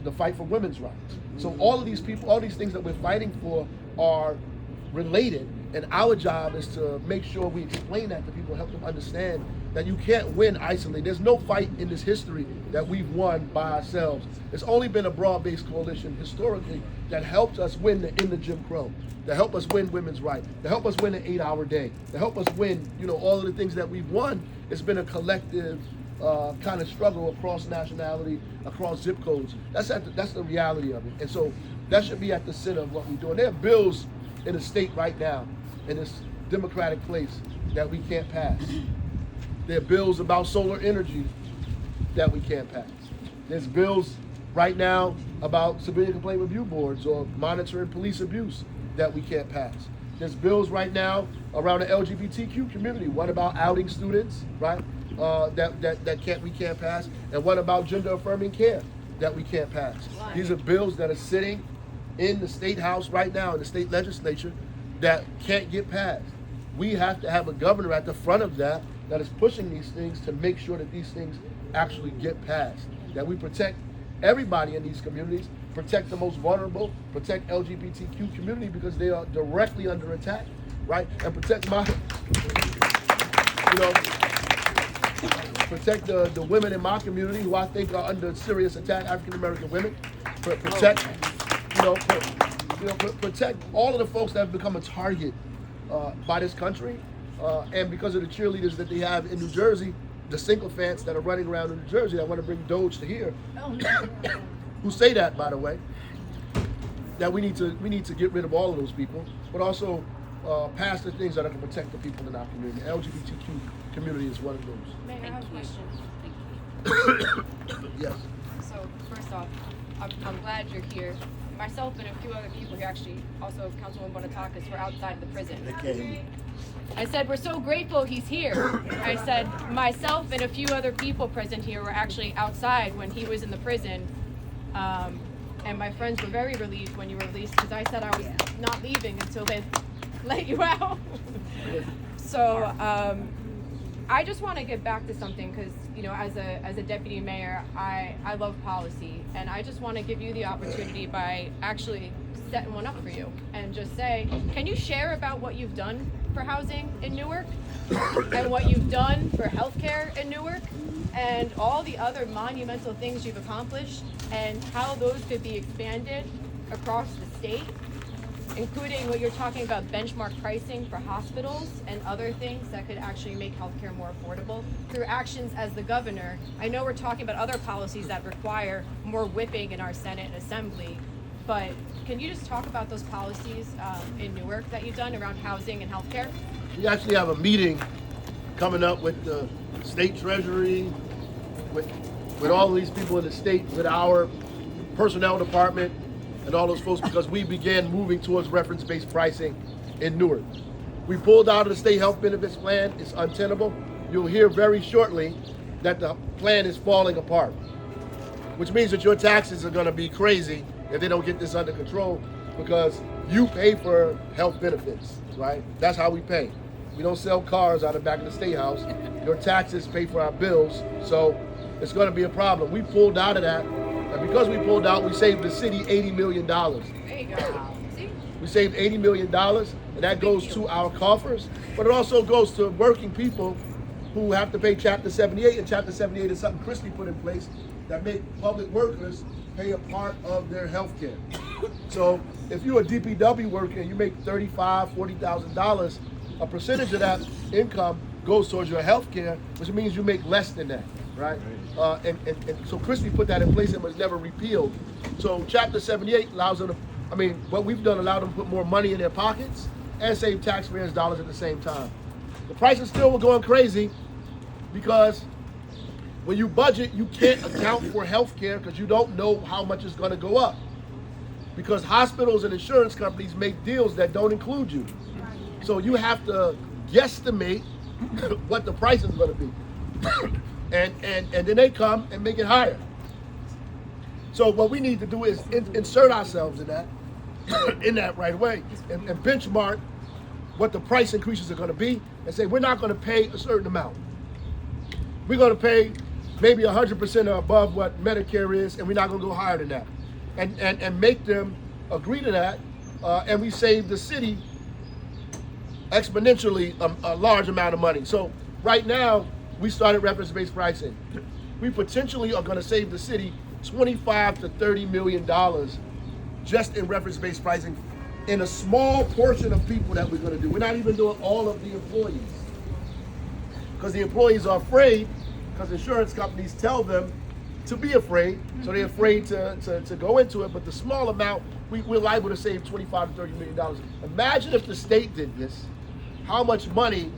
the fight for women's rights. So all of these people, all these things that we're fighting for are related. And our job is to make sure we explain that to people, help them understand that you can't win isolated. There's no fight in this history that we've won by ourselves. It's only been a broad-based coalition historically that helped us win the end of Jim Crow, that helped us win women's rights, that helped us win an 8-hour day, that helped us win, all of the things that we've won. It's been a collective kind of struggle across nationality, across zip codes. That's the reality of it. And so that should be at the center of what we do. And there are bills in the state right now, in this democratic place, that we can't pass. There are bills about solar energy that we can't pass. There's bills right now about civilian complaint review boards or monitoring police abuse that we can't pass. There's bills right now around the LGBTQ community. One about outing students, right? We can't pass, and one about gender affirming care that we can't pass. These are bills that are sitting in the state house right now, in the state legislature, that can't get passed. We have to have a governor at the front of that is pushing these things to make sure that these things actually get passed, that we protect everybody in these communities, protect the most vulnerable, protect LGBTQ community because they are directly under attack, right? And protect protect the women in my community who I think are under serious attack, African American women. Protect, protect all of the folks that have become a target by this country, and because of the cheerleaders that they have in New Jersey, the sycophants that are running around in New Jersey that want to bring Doge to here, who say that, by the way, that we need to get rid of all of those people, but also pass the things that are going to protect the people in our community. The LGBTQ community is one of those. May I have a question? Yes. So first off, I'm glad you're here. Myself and a few other people here, actually, also Councilwoman Bonatakis, were outside of the prison. I said, we're so grateful he's here. I said, myself and a few other people present here were actually outside when he was in the prison. And my friends were very relieved when you were released because I said I was not leaving until they let you out. So I just want to get back to something because, as a deputy mayor, I love policy, and I just want to give you the opportunity by actually setting one up for you and just say, can you share about what you've done for housing in Newark and what you've done for healthcare in Newark and all the other monumental things you've accomplished and how those could be expanded across the state, including what you're talking about, benchmark pricing for hospitals and other things that could actually make healthcare more affordable through actions as the governor. I know we're talking about other policies that require more whipping in our Senate and Assembly, but can you just talk about those policies in Newark that you've done around housing and healthcare? We actually have a meeting coming up with the state treasury, with all of these people in the state, with our personnel department, and all those folks, because we began moving towards reference-based pricing in Newark. We pulled out of the state health benefits plan. It's untenable. You'll hear very shortly that the plan is falling apart, which means that your taxes are going to be crazy if they don't get this under control, because you pay for health benefits, right? That's how we pay. We don't sell cars out of the back of the state house. Your taxes pay for our bills, so it's going to be a problem. We pulled out of that. And because we pulled out, we saved the city $80 million. There you go. See? We saved $80 million, and that goes to our coffers, but it also goes to working people who have to pay Chapter 78, and Chapter 78 is something Christie put in place that make public workers pay a part of their health care. So if you're a DPW worker and you make $35,000, $40,000, a percentage of that income goes towards your health care, which means you make less than that, right? And so Christie put that in place and was never repealed. So Chapter 78 allows them to, what we've done allowed them to put more money in their pockets and save taxpayers dollars at the same time. The prices still were going crazy because when you budget, you can't account for health care because you don't know how much it's going to go up. Because hospitals and insurance companies make deals that don't include you. So you have to guesstimate what the price is going to be. And then they come and make it higher. So what we need to do is insert ourselves in that right away and benchmark what the price increases are going to be and say we're not going to pay a certain amount. We're going to pay maybe 100% or above what Medicare is, and we're not going to go higher than that. And make them agree to that, and we save the city exponentially a large amount of money. So right now, we started reference-based pricing. We potentially are going to save the city $25 to $30 million just in reference-based pricing in a small portion of people that we're going to do. We're not even doing all of the employees because the employees are afraid because insurance companies tell them to be afraid, so they're afraid to go into it. But the small amount, we're liable to save $25 to $30 million. Imagine if the state did this, how much money,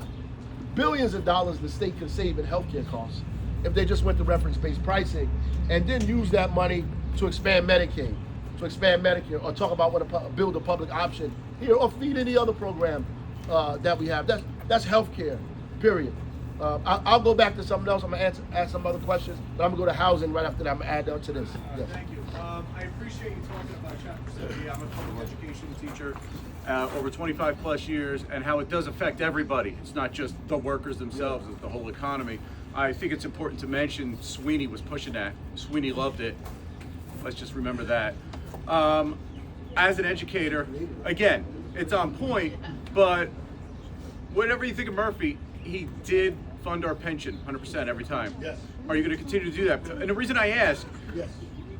billions of dollars the state could save in healthcare costs if they just went to reference-based pricing and then use that money to expand Medicaid, to expand Medicare, or talk about build a public option here, or feed any other program that we have. That's healthcare, period. I'll go back to something else. I'm gonna ask some other questions, but I'm gonna go to housing right after that. I'm gonna add on to this. Yes. Thank you. I appreciate you talking about Chapter 70. I'm a public education teacher over 25 plus years, and how it does affect everybody. It's not just the workers themselves, it's the whole economy. I think it's important to mention Sweeney was pushing that. Sweeney loved it. Let's just remember that. As an educator, again, it's on point, but whatever you think of Murphy, he did fund our pension 100% every time. Yes. Are you going to continue to do that? And the reason I ask, Yes.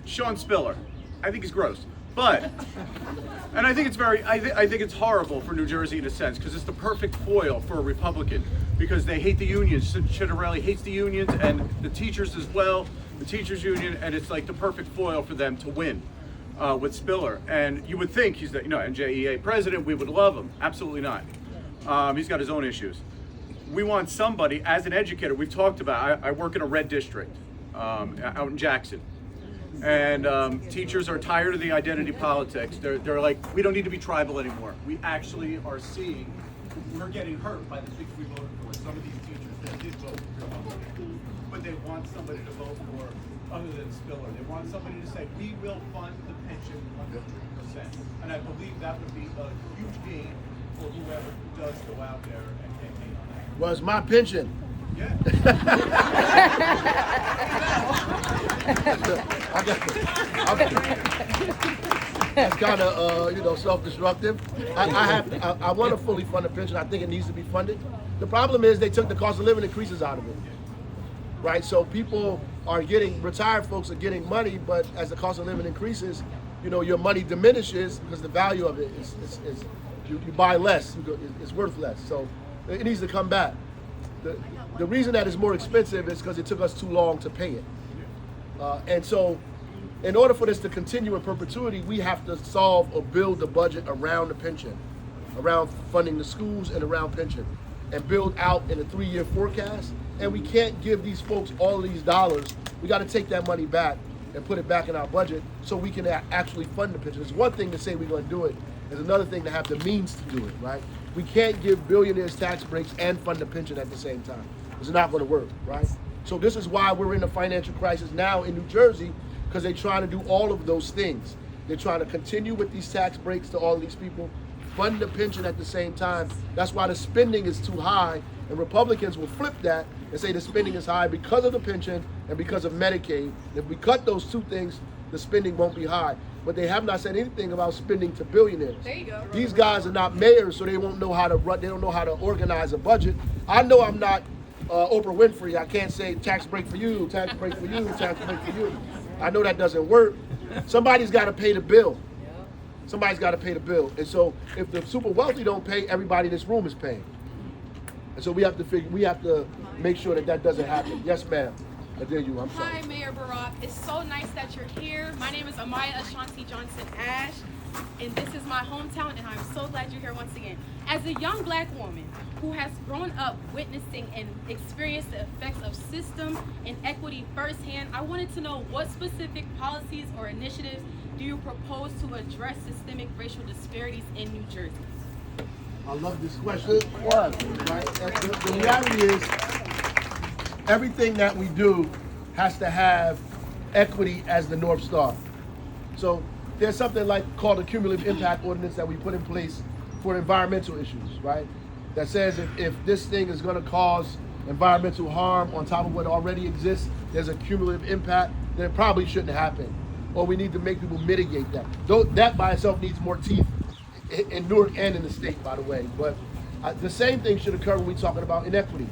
Sean Spiller, I think he's gross, but, and I think it's I think it's horrible for New Jersey in a sense, because it's the perfect foil for a Republican, because they hate the unions. Citarelli hates the unions and the teachers as well, the teachers union, and it's like the perfect foil for them to win with Spiller. And you would think he's the NJEA president, we would love him. Absolutely not. He's got his own issues. We want somebody, as an educator, we've talked about, I work in a red district out in Jackson. And teachers are tired of the identity politics. They're like, we don't need to be tribal anymore. We actually are seeing, we're getting hurt by the things we voted for. Some of these teachers that did vote for Republican, but they want somebody to vote for other than Spiller. They want somebody to say, we will fund the pension 100%. And I believe that would be a huge gain for whoever does go out there and campaign on that. Well, it's my pension. Yeah. That's kind of self-destructive. I want to fully fund the pension. I think it needs to be funded. The problem is they took the cost of living increases out of it, right? So people are retired folks are getting money, but as the cost of living increases, your money diminishes because the value of it is you buy less, it's worth less. So it needs to come back. The reason that it's more expensive is because it took us too long to pay it. And so in order for this to continue in perpetuity, we have to solve or build the budget around the pension, around funding the schools and around pension, and build out in a 3-year forecast. And we can't give these folks all of these dollars. We got to take that money back and put it back in our budget so we can actually fund the pension. It's one thing to say we're going to do it. It's another thing to have the means to do it, right? We can't give billionaires tax breaks and fund the pension at the same time. It's not going to work, right? So this is why we're in a financial crisis now in New Jersey, because they're trying to do all of those things. They're trying to continue with these tax breaks to all of these people, fund the pension at the same time. That's why the spending is too high, and Republicans will flip that and say the spending is high because of the pension and because of Medicaid. If we cut those two things, the spending won't be high. But they have not said anything about spending to billionaires. There you go. These guys are not mayors, so they won't know how to run. They don't know how to organize a budget. I know I'm not Oprah Winfrey. I can't say tax break for you, tax break for you, tax break for you. I know that doesn't work. Somebody's got to pay the bill. Somebody's got to pay the bill. And so if the super wealthy don't pay, everybody in this room is paying. And so we have to make sure that doesn't happen. Yes, ma'am. I dare you. I'm sorry. Hi, Mayor Baraka. It's so nice that you're here. My name is Amaya Ashanti Johnson Ash, and this is my hometown, and I'm so glad you're here once again. As a young black woman who has grown up witnessing and experienced the effects of system inequity firsthand, I wanted to know what specific policies or initiatives do you propose to address systemic racial disparities in New Jersey? I love this question. Right? The reality is, everything that we do has to have equity as the North Star. So there's something called a cumulative impact ordinance that we put in place for environmental issues, right? That says if this thing is going to cause environmental harm on top of what already exists, there's a cumulative impact, then it probably shouldn't happen. Or we need to make people mitigate that. Though that by itself needs more teeth in Newark and in the state, by the way. But the same thing should occur when we're talking about inequity.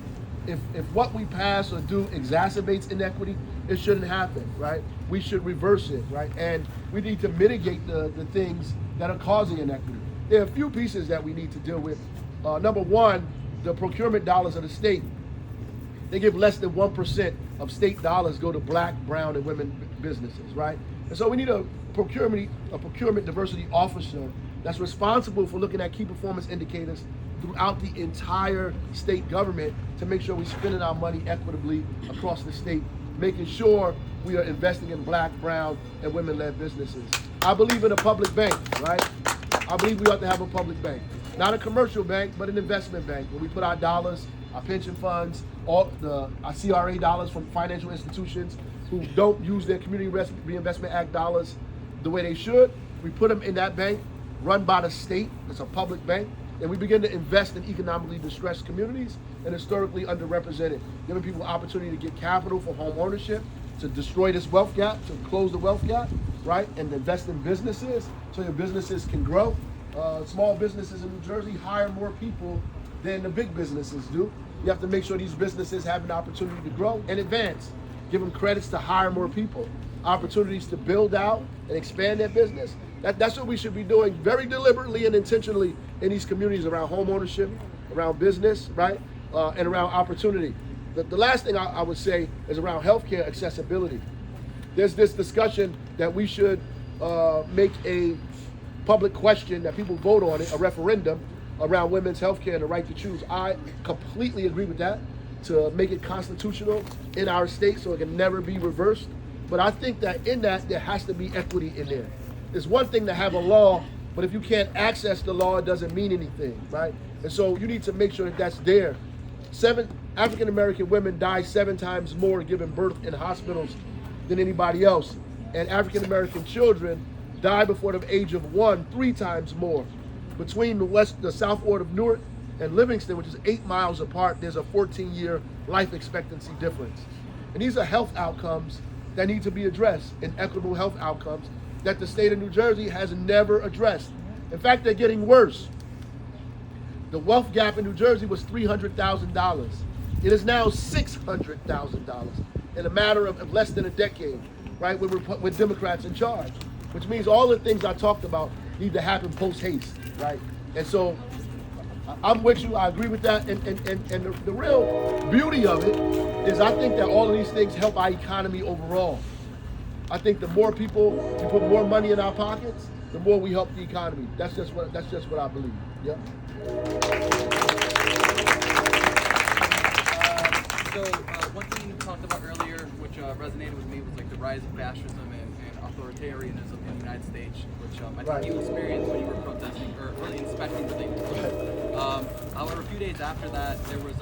If what we pass or do exacerbates inequity, it shouldn't happen, right? We should reverse it, right? And we need to mitigate the things that are causing inequity. There are a few pieces that we need to deal with. Number one, the procurement dollars of the state. They give less than 1% of state dollars go to black, brown, and women businesses, right? And so we need a procurement diversity officer that's responsible for looking at key performance indicators throughout the entire state government to make sure we're spending our money equitably across the state, making sure we are investing in black, brown, and women-led businesses. I believe in a public bank, right? I believe we ought to have a public bank. Not a commercial bank, but an investment bank where we put our dollars, our pension funds, our CRA dollars from financial institutions who don't use their Community Reinvestment Act dollars the way they should. We put them in that bank run by the state. It's a public bank. And we begin to invest in economically distressed communities and historically underrepresented, giving people opportunity to get capital for home ownership, to destroy this wealth gap, to close the wealth gap, right? And invest in businesses so your businesses can grow. Small businesses in New Jersey hire more people than the big businesses do. You have to make sure these businesses have an opportunity to grow and advance. Give them credits to hire more people, opportunities to build out and expand their business. That's what we should be doing very deliberately and intentionally in these communities around home ownership, around business, right? And around opportunity. The last thing I would say is around healthcare accessibility. There's this discussion that we should make a public question that people vote on it, a referendum around women's healthcare and the right to choose. I completely agree with that, to make it constitutional in our state so it can never be reversed. But I think that in that, there has to be equity in there. It's one thing to have a law, but if you can't access the law, it doesn't mean anything, right? And so you need to make sure that that's there. 7 African-American women die 7 times more giving birth in hospitals than anybody else. And African-American children die before the age of 1 3 times more. Between the South Ward of Newark and Livingston, which is 8 miles apart, there's a 14-year life expectancy difference. And these are health outcomes that need to be addressed, and equitable health outcomes that the state of New Jersey has never addressed. In fact, they're getting worse. The wealth gap in New Jersey was $300,000. It is now $600,000 in a matter of less than a decade, right, with Democrats in charge, which means all the things I talked about need to happen post-haste, right? And so I'm with you, I agree with that, and the real beauty of it is I think that all of these things help our economy overall. I think the more people, we put more money in our pockets, the more we help the economy. That's just what I believe. Yeah. One thing you talked about earlier, which resonated with me, was like the rise of fascism and authoritarianism in the United States, which I think you experienced when you were protesting or really inspecting things. However, a few days after that, there was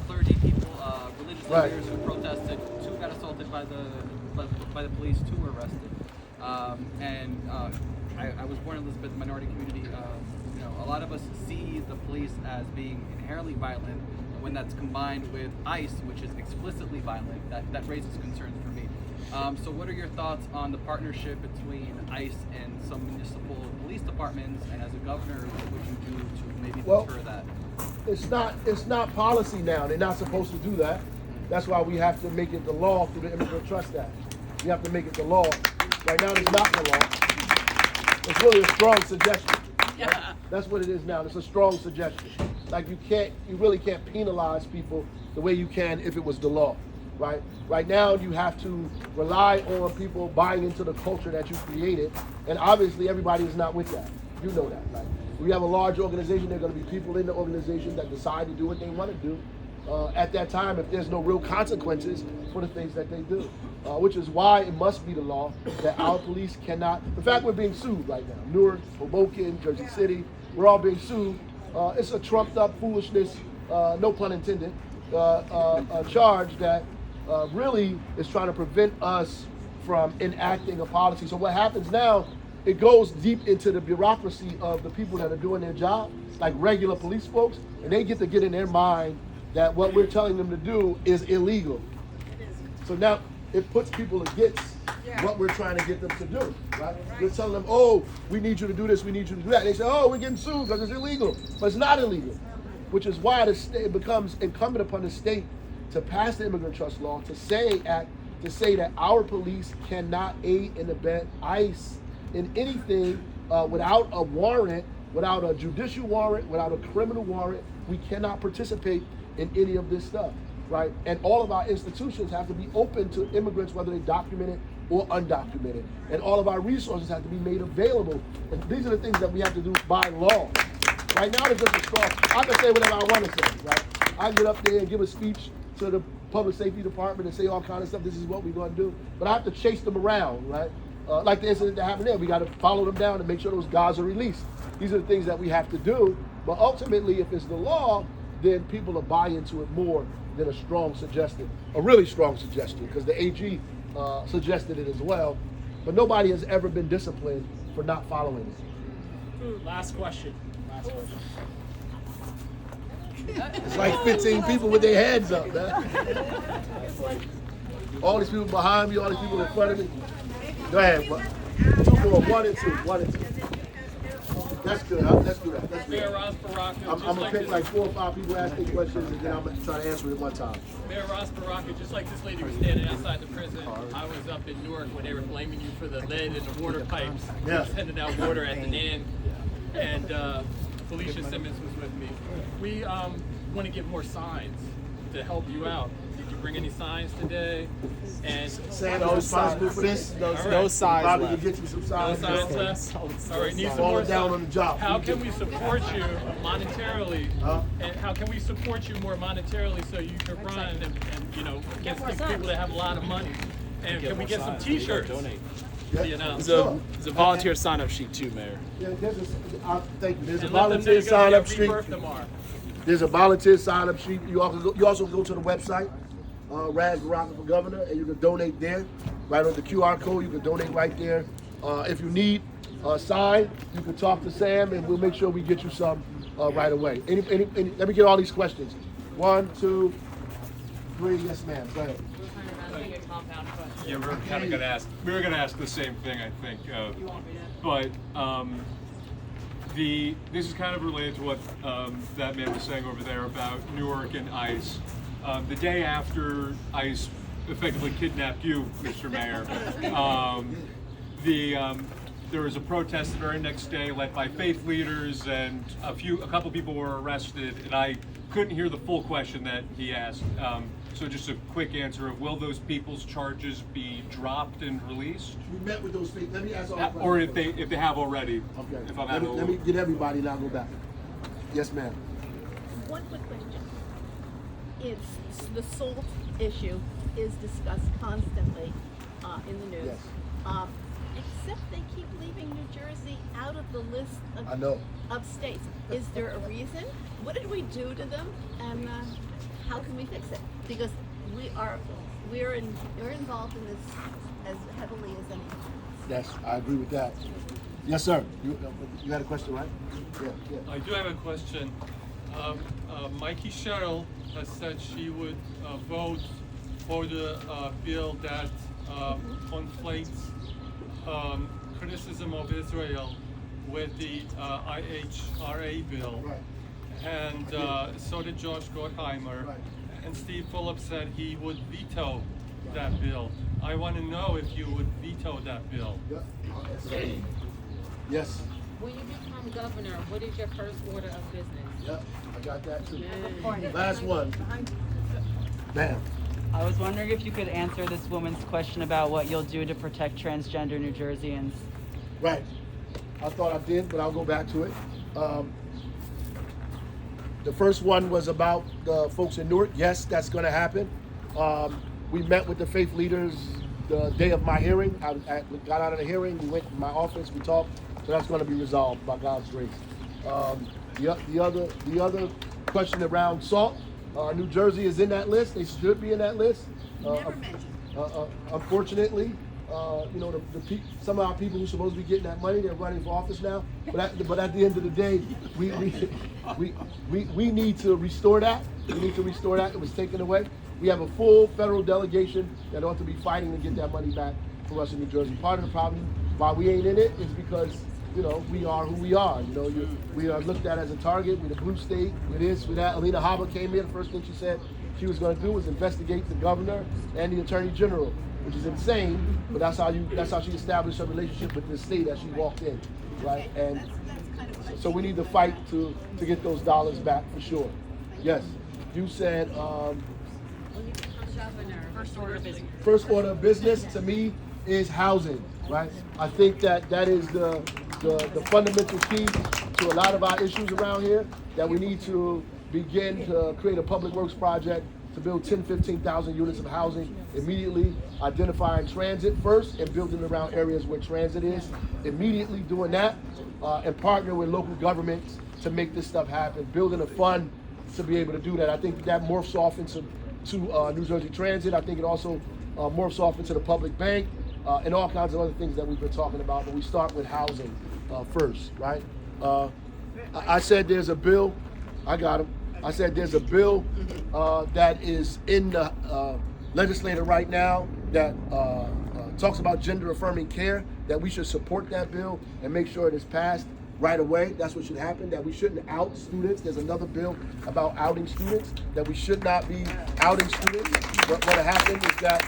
clergy people, religious leaders who protested. 2 got assaulted by the police, 2 were arrested. I was born in Elizabeth, the minority community. You know, a lot of us see the police as being inherently violent. When that's combined with ICE, which is explicitly violent, that raises concerns for me. So what are your thoughts on the partnership between ICE and some municipal police departments, and as a governor, what would you do to maybe deter that? It's not policy now. They're not supposed to do that. That's why we have to make it the law through the Immigrant Trust Act. We have to make it the law. Right now, it's not the law. It's really a strong suggestion. Yeah. That's what it is now. It's a strong suggestion. Like you really can't penalize people the way you can if it was the law, right? Right now you have to rely on people buying into the culture that you created, and obviously everybody is not with that. You know that, right? We have a large organization. There are going to be people in the organization that decide to do what they want to do at that time if there's no real consequences for the things that they do, which is why it must be the law that our police cannot. In fact, we're being sued right now. Newark, Hoboken, Jersey City, we're all being sued. It's a trumped up foolishness, no pun intended, a charge that really is trying to prevent us from enacting a policy. So what happens now, it goes deep into the bureaucracy of the people that are doing their job, like regular police folks, and they get to get in their mind that what we're telling them to do is illegal. So now it puts people against what we're trying to get them to do, right? We're telling them, oh, we need you to do this, we need you to do that. They say, oh, we're getting sued because it's illegal. But it's not illegal, which is why it becomes incumbent upon the state to pass the Immigrant Trust Law, to say that our police cannot aid and abet ICE in anything without a warrant, without a judicial warrant, without a criminal warrant. We cannot participate in any of this stuff, right? And all of our institutions have to be open to immigrants, whether they documented or undocumented. And all of our resources have to be made available. And these are the things that we have to do by law. Right now, it's just a straw. I can say whatever I want to say, right? I can get up there and give a speech to the public safety department and say all kinds of stuff. This is what we're going to do. But I have to chase them around, right? like the incident that happened there. We got to follow them down and make sure those guys are released. These are the things that we have to do. But ultimately, if it's the law, then people will buy into it more than a strong suggestion, a really strong suggestion, because the AG suggested it as well. But nobody has ever been disciplined for not following it. Last question. It's like 15 people with their heads up, man. All these people behind me, all these people in front of me. Go ahead, bro. 2 more, 1 and 2, 1 and 2. That's good. Let's do that. Let's do Mayor that. Ras Baraka. I'm gonna pick like 4 or 5 people asking questions, and then I'm gonna try to answer it at one time. Mayor Ras Baraka, just like this lady was standing outside the prison, I was up in Newark when they were blaming you for the lead in the water pipes, sending out water at the end, and Felicia Simmons was with me. We want to get more signs to help you out. Did you bring any signs today? And Sam is responsible for this. No signs Bobby left. can get you some no signs. signs left? All right, need some Falling more down signs. on the job. How can we support you monetarily? And how can we support you more monetarily so you can run and you know, get some people that have a lot of money? And can we get some T-shirts? You know, There's a volunteer sign-up sheet too, Mayor. Yeah, thank you. There's a and let them know volunteer you're gonna sign-up get sheet. rebirth tomorrow. There's a volunteer sign-up sheet. You also go to the website, Ras Baraka for Governor, and you can donate there. Right on the QR code, you can donate right there. If you need a sign, you can talk to Sam, and we'll make sure we get you some right away. Let me get all these questions. 1, 2, 3. Yes, ma'am. Go ahead. Yeah, we're kind of gonna ask. We were gonna ask the same thing, I think. But this is kind of related to what that man was saying over there about Newark and ICE. The day after ICE effectively kidnapped you, Mr. Mayor, there was a protest the very next day led by faith leaders, and a couple people were arrested, and I couldn't hear the full question that he asked. So just a quick answer of, will those people's charges be dropped and released? We met with those people. Let me ask all the questions. Or if they have already. Okay. If I'm Let me get everybody and I'll go back. Yes, ma'am. One quick question. It's the SALT issue is discussed constantly in the news. Yes. Except they keep leaving New Jersey out of the list I know. of states. Is there a reason? What did we do to them? And how can we fix it? Because we're involved in this as heavily as anyone. Yes, I agree with that. Yes, sir. You had a question, right? Yeah. I do have a question. Mikey Sherrill has said she would vote for the bill that conflates criticism of Israel with the IHRA bill. Right. And so did Josh Gottheimer. Right. And Steve Phillips said he would veto that bill. I want to know if you would veto that bill. Yeah. Yes. When you become governor, what is your first order of business? Yep. I got that too. Last one. Bam. I was wondering if you could answer this woman's question about what you'll do to protect transgender New Jerseyans. Right. I thought I did, but I'll go back to it. The first one was about the folks in Newark. Yes, that's going to happen. We met with the faith leaders the day of my hearing. I got out of the hearing, we went to my office, we talked. So that's going to be resolved by God's grace. The other question around SALT, New Jersey is in that list. They should be in that list. Never mentioned. Unfortunately, some of our people who are supposed to be getting that money, they're running for office now. But at the end of the day, we need to restore that. We need to restore that. It was taken away. We have a full federal delegation that ought to be fighting to get that money back for us in New Jersey. Part of the problem why we ain't in it is because we are who we are. We are looked at as a target. We're the blue state. We're this, we're that. Alina Habba came here. The first thing she said she was going to do was investigate the governor and the attorney general, which is insane. But that's how she established her relationship with the state as she walked in, right? And so we need to fight to get those dollars back for sure. Yes, you said. First order of business to me is housing, right? I think that is the fundamental key to a lot of our issues around here, that we need to begin to create a public works project to build 10, 15,000 units of housing immediately, identifying transit first and building around areas where transit is, immediately doing that, and partner with local governments to make this stuff happen, building a fund to be able to do that. I think that morphs off into New Jersey Transit. I think it also morphs off into the public bank and all kinds of other things that we've been talking about, but we start with housing first, right? I said there's a bill, I got him. I said there's a bill that is in the legislature right now that talks about gender affirming care, that we should support that bill and make sure it is passed right away. That's what should happen, that we shouldn't out students. There's another bill about outing students, that we should not be outing students. What happened is that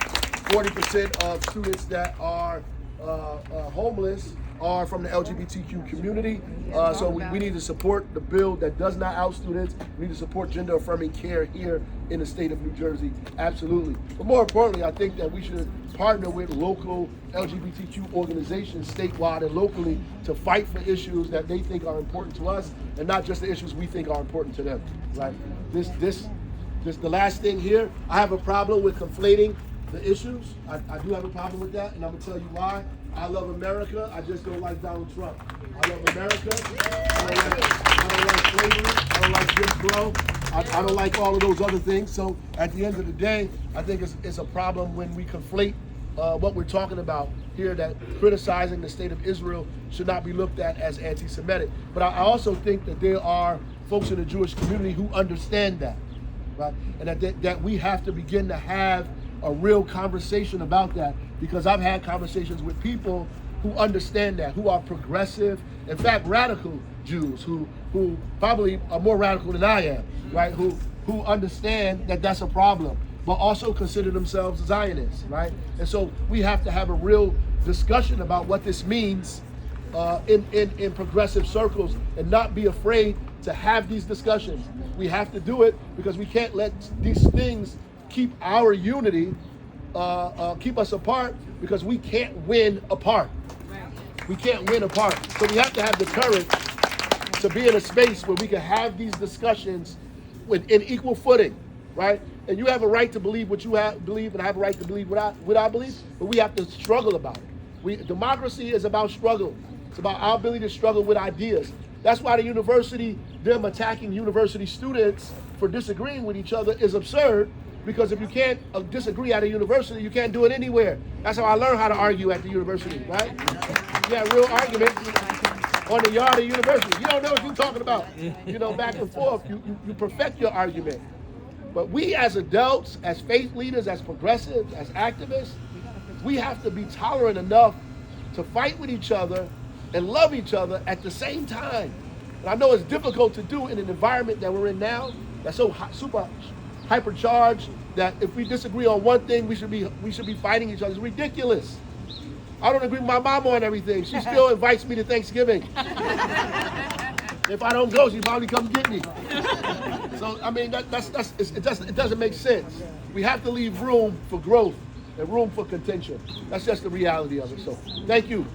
40% of students that are homeless are from the LGBTQ community. So we need to support the bill that does not out students. We need to support gender affirming care here in the state of New Jersey, absolutely. But more importantly, I think that we should partner with local LGBTQ organizations statewide and locally to fight for issues that they think are important to us and not just the issues we think are important to them, right? This the last thing here, I have a problem with conflating the issues. I do have a problem with that, and I'm gonna tell you why. I love America, I just don't like Donald Trump. I love America, I don't like slavery, I don't like Jim Crow, I don't like all of those other things. So at the end of the day, I think it's a problem when we conflate what we're talking about here, that criticizing the state of Israel should not be looked at as anti-Semitic. But I also think that there are folks in the Jewish community who understand that, right? And that we have to begin to have a real conversation about that, because I've had conversations with people who understand that, who are progressive, in fact, radical Jews, who probably are more radical than I am, right? Who understand that that's a problem, but also consider themselves Zionists, right? And so we have to have a real discussion about what this means in progressive circles, and not be afraid to have these discussions. We have to do it because we can't let these things keep our unity, keep us apart, because we can't win apart. We can't win apart. So we have to have the courage to be in a space where we can have these discussions in equal footing, right? And you have a right to believe what you believe, and I have a right to believe what I believe, but we have to struggle about it. Democracy is about struggle. It's about our ability to struggle with ideas. That's why the university, them attacking university students for disagreeing with each other is absurd, because if you can't disagree at a university, you can't do it anywhere. That's how I learned how to argue at the university, right? Yeah, real arguments on the yard of the university. You don't know what you're talking about. You know, back and forth, you perfect your argument. But we as adults, as faith leaders, as progressives, as activists, we have to be tolerant enough to fight with each other and love each other at the same time. And I know it's difficult to do in an environment that we're in now, that's so super hypercharged, that if we disagree on one thing, we should be fighting each other. It's ridiculous. I don't agree with my mom on everything. She still invites me to Thanksgiving. If I don't go, she probably come get me. So I mean, it doesn't make sense. We have to leave room for growth and room for contention. That's just the reality of it. So thank you.